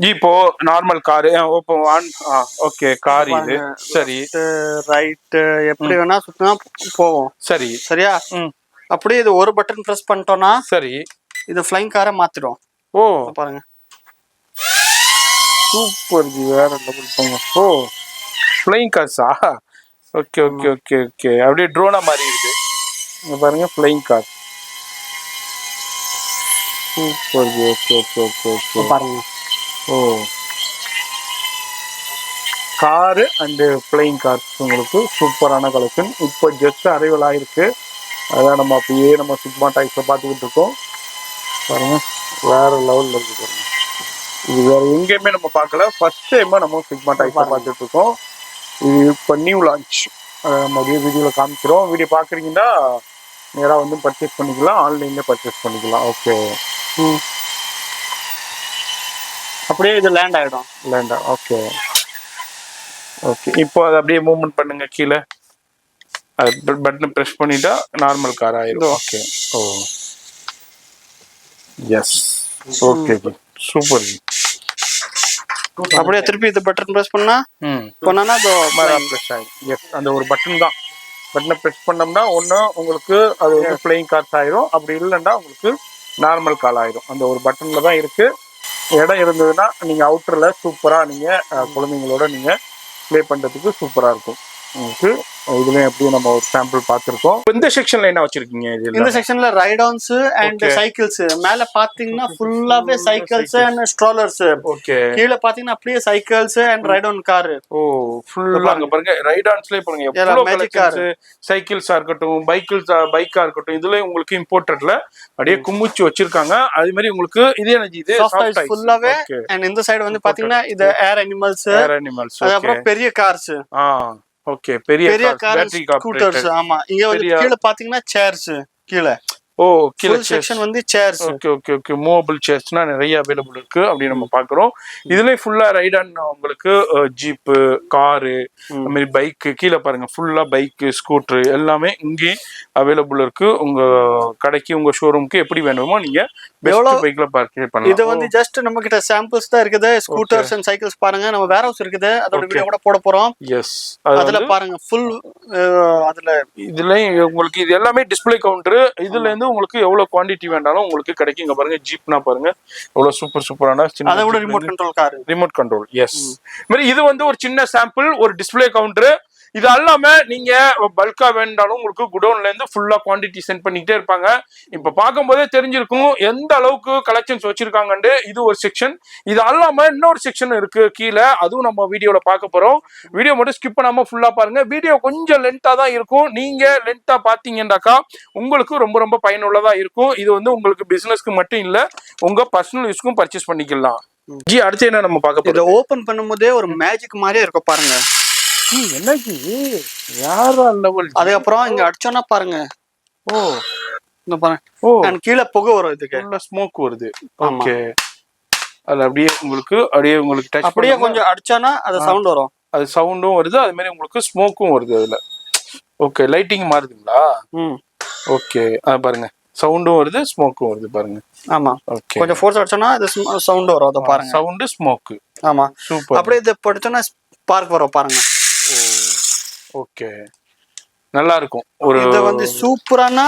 இப்போ normal car open on. Okay car இது. சரி. ரைட் எப்படி வேணா சுத்தினா போவோம். சரி. சரியா? அப்படியே இது ஒரு பட்டன் பிரஸ் பண்ணிட்டோம்னா சரி இது ஃப்ளைங் காரை மாத்திடும். ஓ பாருங்க சூப்பர் ஜி. வேற லெவல் போங்க. ஓ ஃப்ளைங் கார்ஸா? Okay okay okay okay. அப்படியே ட்ரோனா மாதிரி இருக்கு. இங்க பாருங்க flying car. Super ji. Okay okay okay okay பாருங்க. ஓ காரு அண்டு ஃப்ளைங் கார்ஸ் உங்களுக்கு சூப்பரான கலெக்ஷன். இப்போ ஜஸ்ட் அரைவல் ஆயிருக்கு. அதான் நம்ம அப்படியே நம்ம சிக்மா டாய்ஸை பார்த்துக்கிட்டு இருக்கோம். பாருங்க வேற லெவலில் இருக்கு பாருங்க. இது வேற எங்கேயுமே நம்ம பார்க்கல. ஃபர்ஸ்ட் டைமா நம்ம சிக்மா டாய்ஸை பார்த்துட்டு இருக்கோம். இது இப்போ நியூ லான்ச். அதை நம்ம அப்படியே வீடியோவில் காமிக்கிறோம். வீடியோ பார்க்குறீங்கன்னா நேராக வந்து பர்ச்சேஸ் பண்ணிக்கலாம். ஆன்லைனில் பர்ச்சேஸ் பண்ணிக்கலாம். ஓகே. அப்படியே இது லேண்ட் ஆகிடும். லேண்டா? Okay okay. இப்போ அதை அப்படியே மூவ்மெண்ட் பண்ணுங்க கீழே. அது பட்டனை ப்ரெஸ் பண்ணிட்டா நார்மல் கார் ஆயிடும். ஓகே. ஓ எஸ் ஓகே சூப்பர். அப்படியே திருப்பி இது பட்டன் ப்ரெஸ் பண்ணா பண்ணனா ப்ரெஸ் ஆயிடும். எஸ் அந்த ஒரு பட்டன் தான். பட்டனை ப்ரெஸ் பண்ணோம்னா ஒன்று உங்களுக்கு அது வந்து ஃப்ளைங் கார்ஸ் ஆயிடும். அப்படி இல்லைன்னா உங்களுக்கு நார்மல் கார் ஆயிடும். அந்த ஒரு பட்டன்ல தான் இருக்கு. இடம் இருந்ததுன்னா நீங்க அவுட்டர்ல சூப்பரா நீங்க குழந்தைங்களோட நீங்க ப்ளே பண்றதுக்கு சூப்பரா இருக்கும் உங்களுக்கு. இதுலயும் எப்படியும் நம்ம ஒரு சாம்பிள் பார்த்திருக்கோம். இந்த செக்ஷன்ல என்ன வச்சிருக்கீங்க? இந்த செக்ஷன்ல ரைட் ஆன்ஸ் அண்ட் சைக்கிள்ஸ். மேல பாத்தீங்கன்னா ஃபுல்லாவே சைக்கிள்ஸ் அண்ட் ஸ்ட்ரோலர்ஸ். ஓகே. கீழ பாத்தீங்கன்னா அப்படியே cycles and ride on car. ஓ ஃபுல்லா அங்க பாருங்க ரைட் ஆன்ஸ்லயே பாருங்க எவ்வளவு கலெக்ஷன்ஸ். சைக்கிள்ஸா இருக்கட்டும், பைக்கா இருக்கட்டும், இதுல உங்களுக்கு இம்போர்ட்டட்ல அப்படியே குமிச்சு வச்சிருக்காங்க. அதே மாதிரி உங்களுக்கு இது என்ன இது சாஃப்ட் ஃபுல்லாவே. அண்ட் இந்த சைடு வந்து பாத்தீங்கன்னா இது ஏர் அனிமல்ஸ். அப்புறம் பெரிய கார்ஸ். ஓகே. பெரிய கார் ஸ்கூட்டர்ஸ். ஆமா. இங்க வந்து கீழ பாத்தீங்கன்னா சேர்ஸ் கீழ. ஓ கீழ செக்ஷன் வந்து chairs. Okay okay okay. Movable சேர்ஸ்னா நிறைய அவைலபிள் இருக்கு அப்படி நம்ம பாக்குறோம். இதுல ஃபுல்லா ரைட் ஆன் உங்களுக்கு ஜீப், காரு, அந்த மாதிரி பைக். கீழே பாருங்க ஃபுல்லா பைக், ஸ்கூட்டர் எல்லாமே இங்கே அவைலபிள் இருக்கு. உங்க கடைக்கு உங்க ஷோரூமுக்கு எப்படி வேணுமோ நீங்க பெஸ்ட் பைக்ல பர்ச்சேஸ் பண்ணலாம். இது வந்து ஜஸ்ட் நம்ம கிட்ட சாம்பிள்ஸ் தான் இருக்குது. ஸ்கூட்டர்ஸ் அண்ட் சைக்கிள்ஸ் பாருங்க, நம்ம வேர் ஹவுஸ் இருக்குது, அதோட வீடியோ கூட போட போறோம். எஸ், அதுல பாருங்க ஃபுல். இதுல உங்களுக்கு இது எல்லாமே டிஸ்ப்ளே கவுண்டர். இதுல இருந்து உங்களுக்கு எவ்வளவு குவாண்டிட்டி வேண்டாலும் உங்களுக்கு கிடைக்கும். இங்க பாருங்க, ஜீப்னா பாருங்க எவ்வளவு சூப்பரான அதை விட remote control car. Remote control, yes. மாதிரி இது வந்து ஒரு சின்ன சாம்பிள், ஒரு டிஸ்ப்ளே கவுண்டர். இது அல்லாம நீங்க பல்கா வேண்டாலும் உங்களுக்கு குடோன்ல இருந்து ஃபுல்லா குவாண்டிட்டி சென்ட் பண்ணிக்கிட்டே இருப்பாங்க. இப்ப பார்க்கும் போதே தெரிஞ்சிருக்கும் எந்த அளவுக்கு கலெக்ஷன்ஸ் வச்சிருக்காங்கன்னு. இது ஒரு செக்ஷன். இது அல்லாம இன்னொரு செக்ஷன் இருக்கு கீழே, அதுவும் நம்ம வீடியோல பார்க்க போறோம். வீடியோ மட்டும் ஸ்கிப் பண்ணாம ஃபுல்லா பாருங்க. வீடியோ கொஞ்சம் லென்த்தா தான் இருக்கும். நீங்க லென்த்தா பாத்தீங்கன்னாக்கா உங்களுக்கு ரொம்ப ரொம்ப பயனுள்ளதா இருக்கும். இது வந்து உங்களுக்கு பிசினஸ்க்கு மட்டும் இல்ல, உங்க பர்சனல் யூஸ்க்கும் பர்ச்சேஸ் பண்ணிக்கலாம். ஜி, அடுத்து என்ன நம்ம பார்க்க போறோம்? இதை ஓபன் பண்ணும்போதே ஒரு மேஜிக் மாதிரியே இருக்கும் பாருங்க. என்னது யாரா லெவல். அதுக்கப்புறம் இங்க அடிச்சோன்னா பாருங்க, ஓ இந்த பாருங்க, ஓ கீழே புகை வரும், இதுக்கு ஸ்மோக் வருது. ஓகே, அது அப்படியே உங்களுக்கு டச் அப்படியே கொஞ்சம் அடிச்சோன்னா அது சவுண்ட் வரும். அது சவுண்டும் வருது, அது மாதிரி உங்களுக்கு ஸ்மோக்கும் வருது அதுல. Okay, lighting மாறுதுங்களா? ஓகே, பாருங்க, சவுண்டும் வருது, ஸ்மோக்கும் வருது பாருங்க. ஆமா, ஓகே. கொஞ்சம் ஃபோர்ஸ் அடிச்சோன்னா அது சவுண்ட் வரும், அத பாருங்க. Sound, smoke. ஆமா, சூப்பர். அப்படியே இது படிச்சோன்னா ஸ்பார்க் வரும் பாருங்க. ஓகே, நல்லா இருக்கும். இது வந்து சூப்பரான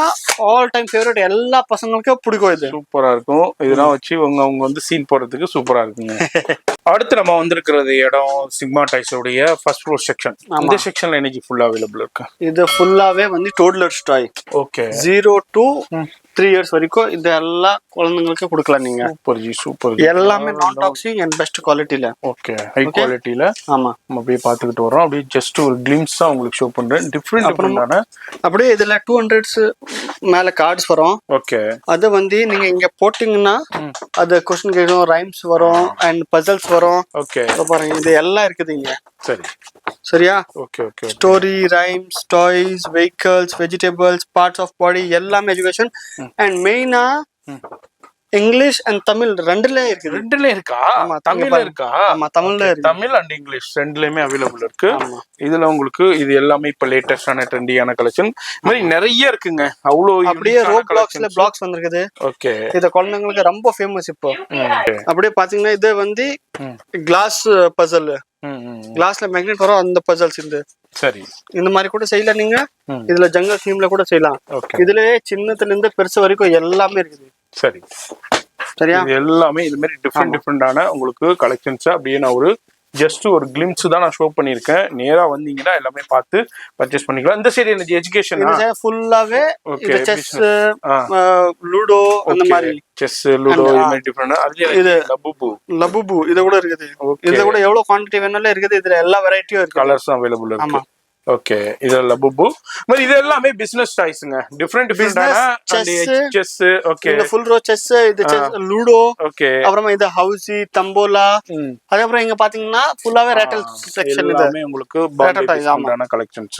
ஆல் டைம் ஃபேவரட், எல்லா பசங்களுக்கும் பிடிக்கும். இது சூப்பரா இருக்கும். இதெல்லாம் வச்சு அவங்க வந்து சீன் போடுறதுக்கு சூப்பரா இருக்குங்க. அடுத்து நம்ம வந்திருக்கிறது இடம் சிக்மா டைஸ் உடைய ஃபர்ஸ்ட் ஃப்ளோர் செக்ஷன். இந்த செக்ஷன்ல எனர்ஜி ஃபுல்லா அவைலபிள் இருக்கு. இது ஃபுல்லாவே வந்து toddlers toy. Okay, 0 to 3 years வரைக்கும் இது எல்லா குழந்தைங்களுக்கு கொடுக்கலாம் நீங்க. Super ji, super. எல்லாமே நான் டாக்ஸிக் அண்ட் பெஸ்ட் குவாலிட்டில. ஓகே, ஹை குவாலிட்டில. ஆமா, நம்ம அப்படியே பாத்துக்கிட்டு வரோம். அப்படியே ஜஸ்ட் ஒரு கிளிம்ஸ் தான் உங்களுக்கு ஷோ பண்றேன். டிஃபரெண்டான அப்படியே இதுல 200s மேல கார்ட்ஸ் வரும். ஓகே, அது வந்து நீங்க இங்க போட்டீங்கன்னா அது क्वेश्चन கேக்கும், ரைம்ஸ் வரும் அண்ட் பசில்ஸ் வரும். ஓகே, பாருங்க, இது எல்லாம் இருக்குது இங்க. சரி, சரியா? Okay okay. Story, rhymes, toys, vehicles, vegetables, parts of body, எல்லாமே எஜுகேஷன். அண்ட் மெயினா இங்கிலீஷ் அண்ட் தமிழ் ரெண்டுலயே இருக்கு. ரெண்டுல இருக்கா? ஆமா, தமிழ்ல இருக்கா? ஆமா, தமிழ்ல இருக்கு. தமிழ் அண்ட் இங்கிலீஷ் ரெண்டுலயுமே அவைலபிள் இருக்கு. இதுல உங்களுக்கு இது எல்லாமே இப்ப லேட்டஸ்டான ட்ரெண்டியான கலெக்ஷன் மாதிரி நிறைய இருக்குங்க. அவ்வளவு அப்படியே ரோப் பிளாக்ஸ்ல பிளாக்ஸ் வந்திருக்குது. ஓகே, இது குழந்தைங்களுக்கு ரொம்ப ஃபேமஸ் இப்போ. அப்படியே பாத்தீங்கன்னா இது வந்து கிளாஸ் பசில், கிளாஸ்ல மேக்னெட் வரும், அந்த பசில்ஸ். இந்த சரி, இந்த மாதிரி கூட செய்யலாம் நீங்க. இதுல ஜங்கல் தீம்ல கூட செய்யலாம். இதுலயே சின்னத்துல இருந்து பெருசு வரைக்கும் எல்லாமே இருக்குது. சரி, சரியா? எல்லாமே இது மாதிரி டிஃப்ரெண்டான உங்களுக்கு கலெக்ஷன்ஸ். அப்படியே நான் ஒரு ஜஸ்ட் ஒரு கிளிம்ஸ் தான் நான் ஷோ பண்ணிருக்கேன். நேரா வந்தீங்கன்னா எல்லாமே பார்த்து பர்ச்சேஸ் பண்ணிக்கலாம். இந்த சைடு எனக்கு எஜுகேஷன் ஃபுல்லாவே செஸ், லூடோ, அந்த மாதிரி செஸ், லூடோ, இது மாதிரி டிஃபரெண்ட். இது லபுபு இது கூட இருக்குது. இதுல கூட எவ்வளவு குவாண்டிட்டி வேணாலும் இருக்குது. இதுல எல்லா வெரைட்டியும் இருக்கு, கலர்ஸும் அவைலபிள் இருக்கு. ஓகே, இதெல்லாம் புபு மாதிரி இது எல்லாமே பிசினஸ் டாய்ஸ்ங்க. Different chess. ஓகே, இந்த ஃபுல் ரோ செஸ், இது லூடோ. ஓகே, அப்புறமா இது ஹவுசி, தம்போலா. அதுக்கு அப்புறம் இங்க பாத்தீங்கன்னா ஃபுல்லாவே ரேட்டல் செக்ஷன். இது எல்லாமே உங்களுக்கு பாண்டான கலெக்ஷன்ஸ்,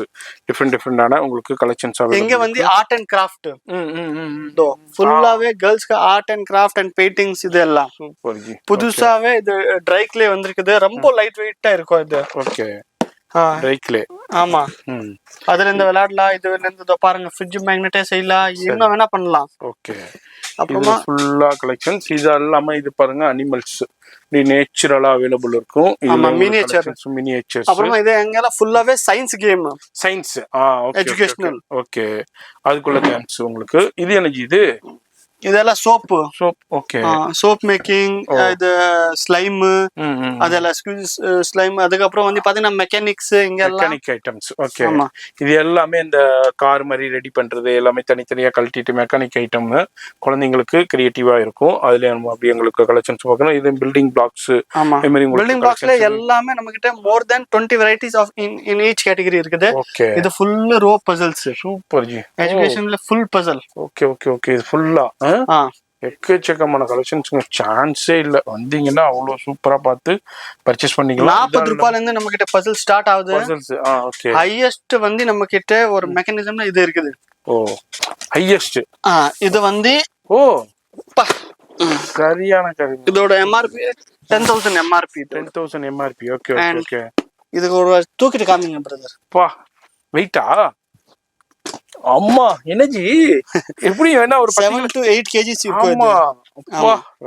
டிஃபரெண்டான உங்களுக்கு கலெக்ஷன்ஸ் ஆகும். இங்க வந்து ஆர்ட் அண்ட் கிராஃப்ட். ஃபுல்லாவே கேர்ள்ஸ்க்கு art and craft and paintings. இது எல்லாம் சூப்பர் ஜி. புதுசாவே இது ட்ரை கிளே வந்திருக்குது. ரொம்ப லைட் வெயிட்டா இருக்கும் இது. Okay, try clay. ஆமா, அதுல இருந்து விளையாடலாம். இதுல இருந்து பாருங்க ஃப்ரிட்ஜ் மேக்னெட்டே செய்யலாம், என்ன வேணா பண்ணலாம். ஓகே, அப்புறமா ஃபுல்லா கலெக்ஷன்ஸ். இது எல்லாமே இது பாருங்க அனிமல்ஸ் நேச்சுரலா அவைலபிள் இருக்கும். ஆமா, மினியேச்சர்ஸ். அப்புறமா இது எங்கெல்லாம் ஃபுல்லாவே science game, science, educational. Okay, அதுக்குள்ள கேம்ஸ் உங்களுக்கு. இது எனக்கு இது இதெல்லாம் சோப். ஓகே, சோப் மேக்கிங், இது ஸ்லைம், அதெல்லாம் ஸ்லைம். அதுக்கப்புறம் வந்து பாத்தீங்கன்னா மெக்கானிக்ஸ், இங்க மெக்கானிக் ஐட்டம்ஸ். ஓகே, இது எல்லாமே இந்த கார் மாதிரி ரெடி பண்றது எல்லாமே தனித்தனியா கழட்டிட்டு மெக்கானிக் ஐட்டம் குழந்தைங்களுக்கு கிரியேட்டிவா இருக்கும். அதுல நம்ம அப்படி எங்களுக்கு கலெக்ஷன்ஸ் பார்க்கணும். இது பில்டிங் பிளாக்ஸ். பில்டிங் பிளாக்ஸ்ல எல்லாமே நம்ம கிட்ட more than 20 varieties of in each category இருக்குது. ஓகே, இது full row puzzles. Super ji. எஜுகேஷன்ல full puzzle. Okay okay okay, இது ஃபுல்லா எக்கச்சக்கமான கலெக்ஷன்ஸ்ங்க. சான்ஸே இல்ல. வந்தீங்கன்னா அவ்வளவு சூப்பரா பார்த்து பர்ச்சேஸ் பண்ணிக்கலாம். 40 ரூபாயில இருந்து நம்ம கிட்ட பசில் ஸ்டார்ட் ஆகுது. ஓகே, ஹையஸ்ட் வந்து நம்ம கிட்ட ஒரு மெக்கானிசம்ல இது இருக்குது. ஓ, ஹையஸ்ட். இது வந்து சரியான கரி. இதோட MRP 10,000 MRP. 10,000 MRP. Okay okay. இதுக்கு ஒரு தூக்கிட்டு காமிங்க பிரதர். பா, வெயிட்டா? அம்மா, எனர்ஜி எப்படி வேணா ஒரு 7 to 8 kg இருக்கும்.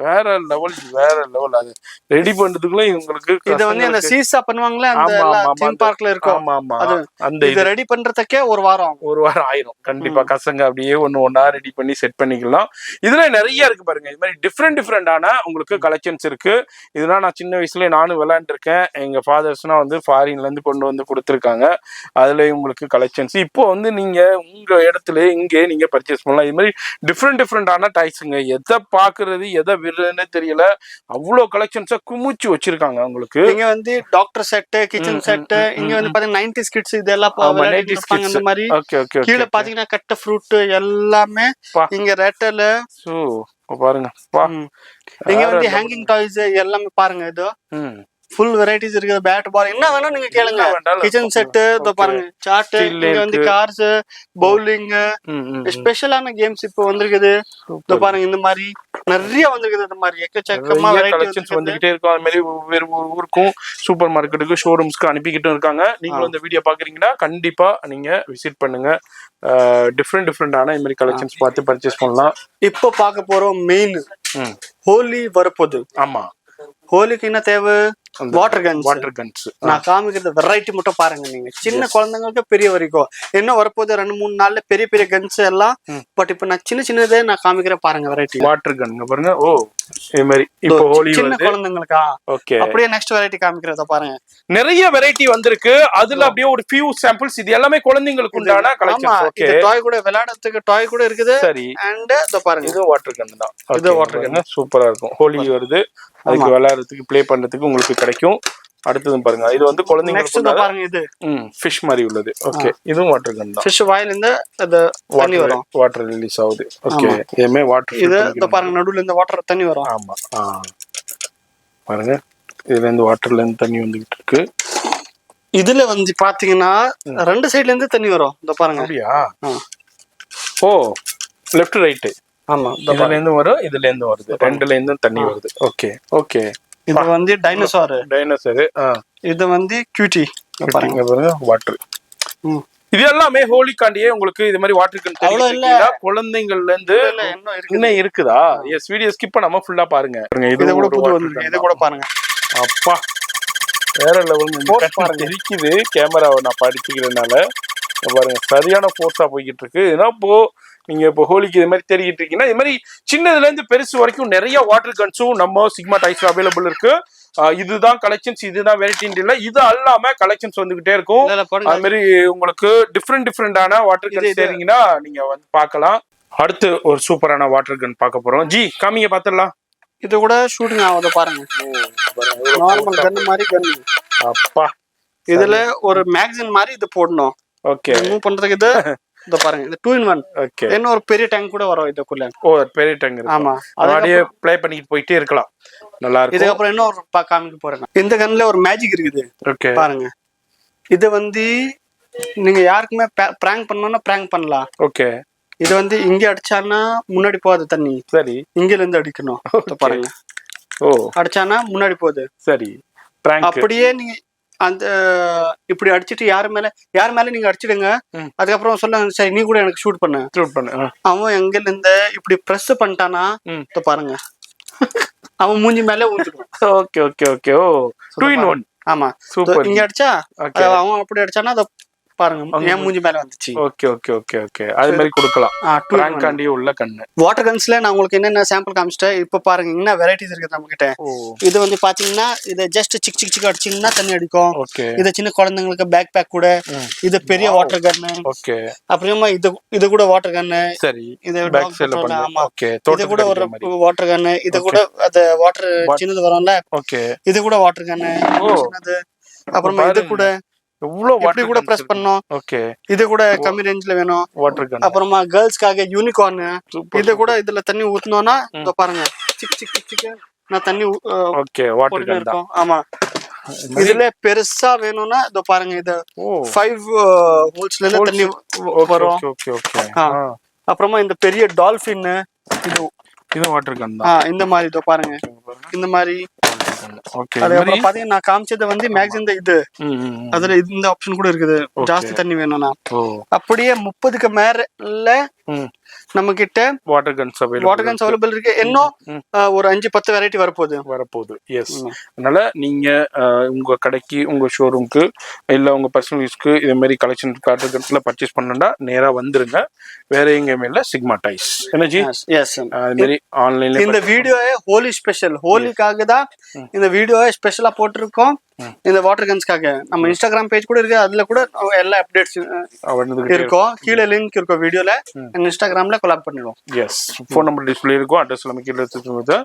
வேற லெவல் அது ரெடி பண்றதுக்குள்ள உங்களுக்கு இது வந்து அந்த சீசா பண்ணுவாங்களே அந்த தீம் பார்க்ல இருக்கும். அந்த இது ரெடி பண்றதுக்கே ஒரு வாரம் ஆயிரும் கண்டிப்பா. கசங்க அப்படியே ஒண்ணா ரெடி பண்ணி செட் பண்ணிக்கலாம். இதுல நிறைய இருக்கு பாருங்க. இது மாதிரி டிஃப்ரெண்டான உங்களுக்கு கலெக்ஷன்ஸ் இருக்கு. இதெல்லாம் நான் சின்ன வயசுல நானும் விளையாண்டுருக்கேன். எங்க ஃபாதர்ஸ்னா வந்து ஃபாரின்ல இருந்து கொண்டு வந்து கொடுத்துருக்காங்க. அதுல உங்களுக்கு கலெக்ஷன்ஸ் இப்போ வந்து நீங்க உங்க இடத்துல இங்கே நீங்க பர்ச்சேஸ் பண்ணலாம். இது மாதிரி டிஃப்ரெண்டான டாய்ஸுங்க. எதை பாக்குறது எதை விடுறதுன்னு தெரியல. அவ்வளவு கலெக்ஷன்ஸா குமிச்சு வச்சிருக்காங்க உங்களுக்கு. இங்க வந்து டாக்டர் செட், கிச்சன் செட், இங்க வந்து பாத்தீங்கன்னா 90s கிட்ஸ் இதெல்லாம் அந்த மாதிரி. கீழே பாத்தீங்கன்னா கட்ட ஃப்ரூட் எல்லாமே இங்க ரெட்டல பாருங்க. இங்க வந்து ஹேங்கிங் டாய்ஸ் எல்லாமே பாருங்க. இதோ ஃபுல் வெரைட்டிஸ் இருக்குது. பேட் பால் என்ன வேணும் நீங்க கேளுங்க. கிச்சன் செட் இதோ பாருங்க. சார்ட், இங்க வந்து கார்ஸ், பவுலிங், ஸ்பெஷலான கேம்ஸ் இப்போ வந்திருக்குது. இதோ பாருங்க இந்த மாதிரி நிறைய வந்திருக்குது. இந்த மாதிரி எக்கச்சக்கமா கலெக்ஷன்ஸ் வந்துகிட்டே இருக்கும். அது மாதிரி ஒவ்வொரு ஊருக்கும் சூப்பர் மார்க்கெட்டுக்கு ஷோரூம்ஸ்க்கு அனுப்பிக்கிட்டு இருக்காங்க. நீங்களும் இந்த வீடியோ பாக்குறீங்கன்னா கண்டிப்பா நீங்க விசிட் பண்ணுங்க. டிஃப்ரெண்டான இந்த மாதிரி கலெக்ஷன்ஸ் பார்த்து பர்ச்சேஸ் பண்ணலாம். இப்போ பார்க்க போறோம் மெயின் ஹோலி வரப்போகுது. ஆமா, ஹோலிக்கு என்ன தேவை? Water guns. நான் காமிக்கிறது வெரைட்டி மட்டும் பாருங்க. நீங்க சின்ன குழந்தைங்களுக்கு பெரிய வரைக்கும் என்ன வரப்போகுது 2-3 நாள்ல பெரிய பெரிய கன்ஸ் எல்லாம். பட் இப்ப நான் சின்னதே நான் காமிக்கிறேன் பாருங்க. வெரைட்டி வாட்டர் கன் பாருங்க. இது மாதிரி இப்போ ஹோலி சின்ன குழந்தைங்களுக்கா. ஓகே, அப்படியே நெக்ஸ்ட் வெரைட்டி காமிக்கிறத பாருங்க. நிறைய வெரைட்டி வந்திருக்கு. அதுல அப்படியே ஒரு ஃபியூ சாம்பிள்ஸ். இது எல்லாமே குழந்தைங்களுக்கு உண்டான கலெக்ஷன்ஸ். ஓகே, டாய் கூட விளையாடுறதுக்கு டாய் கூட இருக்குது. சரி, அண்ட் இதோ பாருங்க. இது வாட்டர் கன் தான். இது வாட்டர் கன் சூப்பரா இருக்கும். ஹோலி வருது, அதுக்கு விளையாடுறதுக்கு ப்ளே பண்றதுக்கு உங்களுக்கு கிடைக்கும். அடுத்தது பாருங்க. இது வந்து குழந்தைங்களுக்கு பாருங்க. இது ஃபிஷ் மாதிரி உள்ளது. ஓகே, இதுவும் வாட்டர் கன் தான். ஃபிஷ் வாயில இருந்து அது தண்ணி வரும். வாட்டர் ரிலீஸ் ஆகுது. ஓகே, இதுமே வாட்டர். இது இந்த பாருங்க நடுவுல இந்த வாட்டர் தண்ணி வரும். ஆமா, பாருங்க. இதுல இருந்து வாட்டர்ல இருந்து தண்ணி வந்துகிட்டு இருக்கு. இதுல வந்து பாத்தீங்கன்னா 2 சைடுல இருந்து தண்ணி வரும். இந்த பாருங்க. அப்படியா? Left right. ஆமா, இதுல இருந்து வரும், இதுல இருந்து வருது. ரெண்டுல இருந்தும் தண்ணி வருது. ஓகே. இது வந்து டைனோசார். இது வந்து கியூட்டி. பாருங்க வாட்டர். இது எல்லாமே ஹோலிக்காண்டியே உங்களுக்கு இது மாதிரி வாட்டர் கன். அவ்வளவு இல்ல, குழந்தைங்கள்ல இருந்து இன்னும் இருக்குதா? எஸ், வீடியோ ஸ்கிப் பண்ணாம ஃபுல்லா பாருங்க. இது கூட புது வந்திருக்கு. இது கூட பாருங்க. அப்பா, வேற லெவல் பாருங்க. இருக்குது கேமராவை நான் படிச்சுக்கிறதுனால பாருங்க. சரியான ஃபோர்ஸா போய்கிட்டு இருக்கு. ஏன்னா நீங்க இப்போ ஹோலிக்கு இது மாதிரி தேடிக்கிட்டு இருக்கீங்கன்னா இது மாதிரி சின்னதுல இருந்து பெருசு வரைக்கும் நிறைய வாட்டர் கன்ஸும் நம்ம சிக்மா டாய்ஸ்ல அவைலபிள் இருக்கு. இதுதான் கலெக்ஷன்ஸ், இதுதான் வெரைட்டி இல்ல. இது அல்லாம கலெக்ஷன்ஸ் வந்துகிட்டே இருக்கும். அது மாதிரி உங்களுக்கு டிஃப்ரெண்டான வாட்டர் கன் தேடிங்கன்னா நீங்க வந்து பார்க்கலாம். அடுத்து ஒரு சூப்பரான வாட்டர் கன் பார்க்க போறோம். ஜி காமிங்க பாத்துடலாம். இது கூட ஷூட்டிங் ஆகுது பாருங்க. நார்மல் கன் மாதிரி கன். அப்பா, இதுல ஒரு மேகசின் மாதிரி இது போடணும். ஓகே, மூவ் பண்றதுக்கு இது இத பாருங்க. இது 2-in-1. ஓகே, என்ன ஒரு பெரிய டேங்க் கூட வரும் இதுக்குள்ள. பெரிய டேங்க் இருக்கு. ஆமா, அப்படியே ப்ளே பண்ணிட்டு போயிட்டே இருக்கலாம். நல்லா இருக்கும். இதுக்கு அப்புறம் இன்னொரு காமிக்க போறேன். இந்த கன்ல ஒரு மேஜிக் இருக்குது. ஓகே, பாருங்க. இது வந்து நீங்க யாருக்குமே பிராங்க் பண்ணனும்னா பிராங்க் பண்ணலாம். ஓகே, இது வந்து இங்க அடிச்சானா முன்னாடி போகுது தண்ணி. சரி, இங்க இருந்து அடிக்கணும். பாருங்க. அடிச்சானா முன்னாடி போகுது. சரி, பிராங்க். அப்படியே நீங்க அந்த இப்படி அடிச்சிட்டு யார் மேல நீங்க அடிச்சிடுங்க. அதுக்கப்புறம் சொல்லுங்க, சரி நீ கூட எனக்கு ஷூட் பண்ணு. அவன் எங்க இருந்து இப்படி பிரஸ் பண்ணிட்டானா பாருங்க, அவன் மூஞ்சி மேல ஊத்திடுவான். Okay okay okay. 2-in-1. ஆமா, சூப்பர். இங்க அடிச்சா அவன் அப்படி அடிச்சானா அத பாருங்க என் மூஞ்சி மேல வந்துச்சு. Okay okay okay okay. அது மாதிரி கொடுக்கலாம். பிராங்காண்டி உள்ள கண்ணு. வாட்டர் கன்ஸ்ல நான் உங்களுக்கு என்னென்ன சாம்பிள் காமிச்சிட்டேன். இப்ப பாருங்க என்ன வெரைட்டிஸ் இருக்கு நம்ம கிட்ட. இது வந்து பாத்தீங்கன்னா இது ஜஸ்ட் சிக் சிக் சிக் அடிச்சீங்கன்னா தண்ணி அடிக்கும். இது சின்ன குழந்தைங்களுக்கு பேக் பேக் கூட. இது பெரிய வாட்டர் கன்னு. ஓகே, அப்புறமா இது கூட வாட்டர் கன்னு. சரி, இது பேக் சைடுல பண்ணு. ஓகே, இது கூட ஒரு வாட்டர் கன்னு. இது கூட அது வாட்டர் சின்னது வரும்ல. ஓகே, இது கூட வாட்டர் கன்னு சின்னது. அப்புறமா இது கூட எப்படி கூட பிரஸ் பண்ணோம். ஓகே, இது கூட கம்மி ரேஞ்ச்ல வேணும் வாட்டர் கன். அப்புறமா கேர்ள்ஸ்க்காக யூனிகார்ன். இது கூட இதுல தண்ணி ஊத்துனோம்னா இத பாருங்க சிக் சிக் சிக் சிக் நான் தண்ணி. ஓகே, வாட்டர் கன் தான். ஆமா, இதுல பெருசா வேணும்னா இத பாருங்க. இது 5 ஹோல்ஸ்ல இருந்து தண்ணி வரும். Okay okay. அப்புறமா இந்த பெரிய டால்பின். இது வாட்டர் கன் தான். இந்த மாதிரி இத பாருங்க. இந்த மாதிரி. ஓகே, அதுக்கப்புறம் பாத்தீங்கன்னா நான் காமிச்சது வந்து மேக்ஸின் இது. அதுல இந்த ஆப்ஷன் கூட இருக்குது. ஜாஸ்தி தண்ணி வேணும்னா அப்படியே 30க்கு மேல நம்ம கிட்ட வாட்டர் கன்ஸ் அவைலபிள் இருக்கு. இன்னும் ஒரு 5-10 வெரைட்டி வரப்போகுது. எஸ். அதனால நீங்க உங்க கடைக்கு, உங்க ஷோரூம்க்கு, இல்ல உங்க பர்சனல் யூஸ்க்கு இதே மாதிரி கலெக்ஷன் வாட்டர் கன்ஸ்ல பர்ச்சேஸ் பண்ணா நேரா வந்துருங்க. வேற எங்கேயுமே இல்ல, சிக்மா டைஸ். எனர்ஜி அது மாதிரி ஆன்லைன்ல. இந்த வீடியோவே ஹோலி ஸ்பெஷல், ஹோலிக்காக தான் இந்த வீடியோவே ஸ்பெஷலா போட்டிருக்கோம். இந்த வாட்டர் கன்ஸ்க்காக நம்ம இன்ஸ்டாகிராம் பேஜ் கூட இருக்கு, அதுல கூட எல்லா அப்டேட்ஸ் இருக்கும். கீழே லிங்க் இருக்கும் வீடியோல, இன்ஸ்டாகிராம்ல கொலாப் பண்ணிடுவோம். எஸ், ஃபோன் நம்பர் டிஸ்பிளே இருக்கும், அட்ரஸ் எல்லாமே கீழே எடுத்து.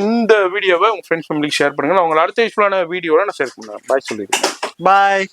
இந்த வீடியோவை உங்க ஃப்ரெண்ட்ஸ் ஃபேமிலிக்கு ஷேர் பண்ணுங்க. அவங்களை அடுத்த யூஸ்ஃபுல்லான வீடியோல நான் ஷேர் பண்ணுவேன். பாய் சொல்லிடுறேன். பாய்.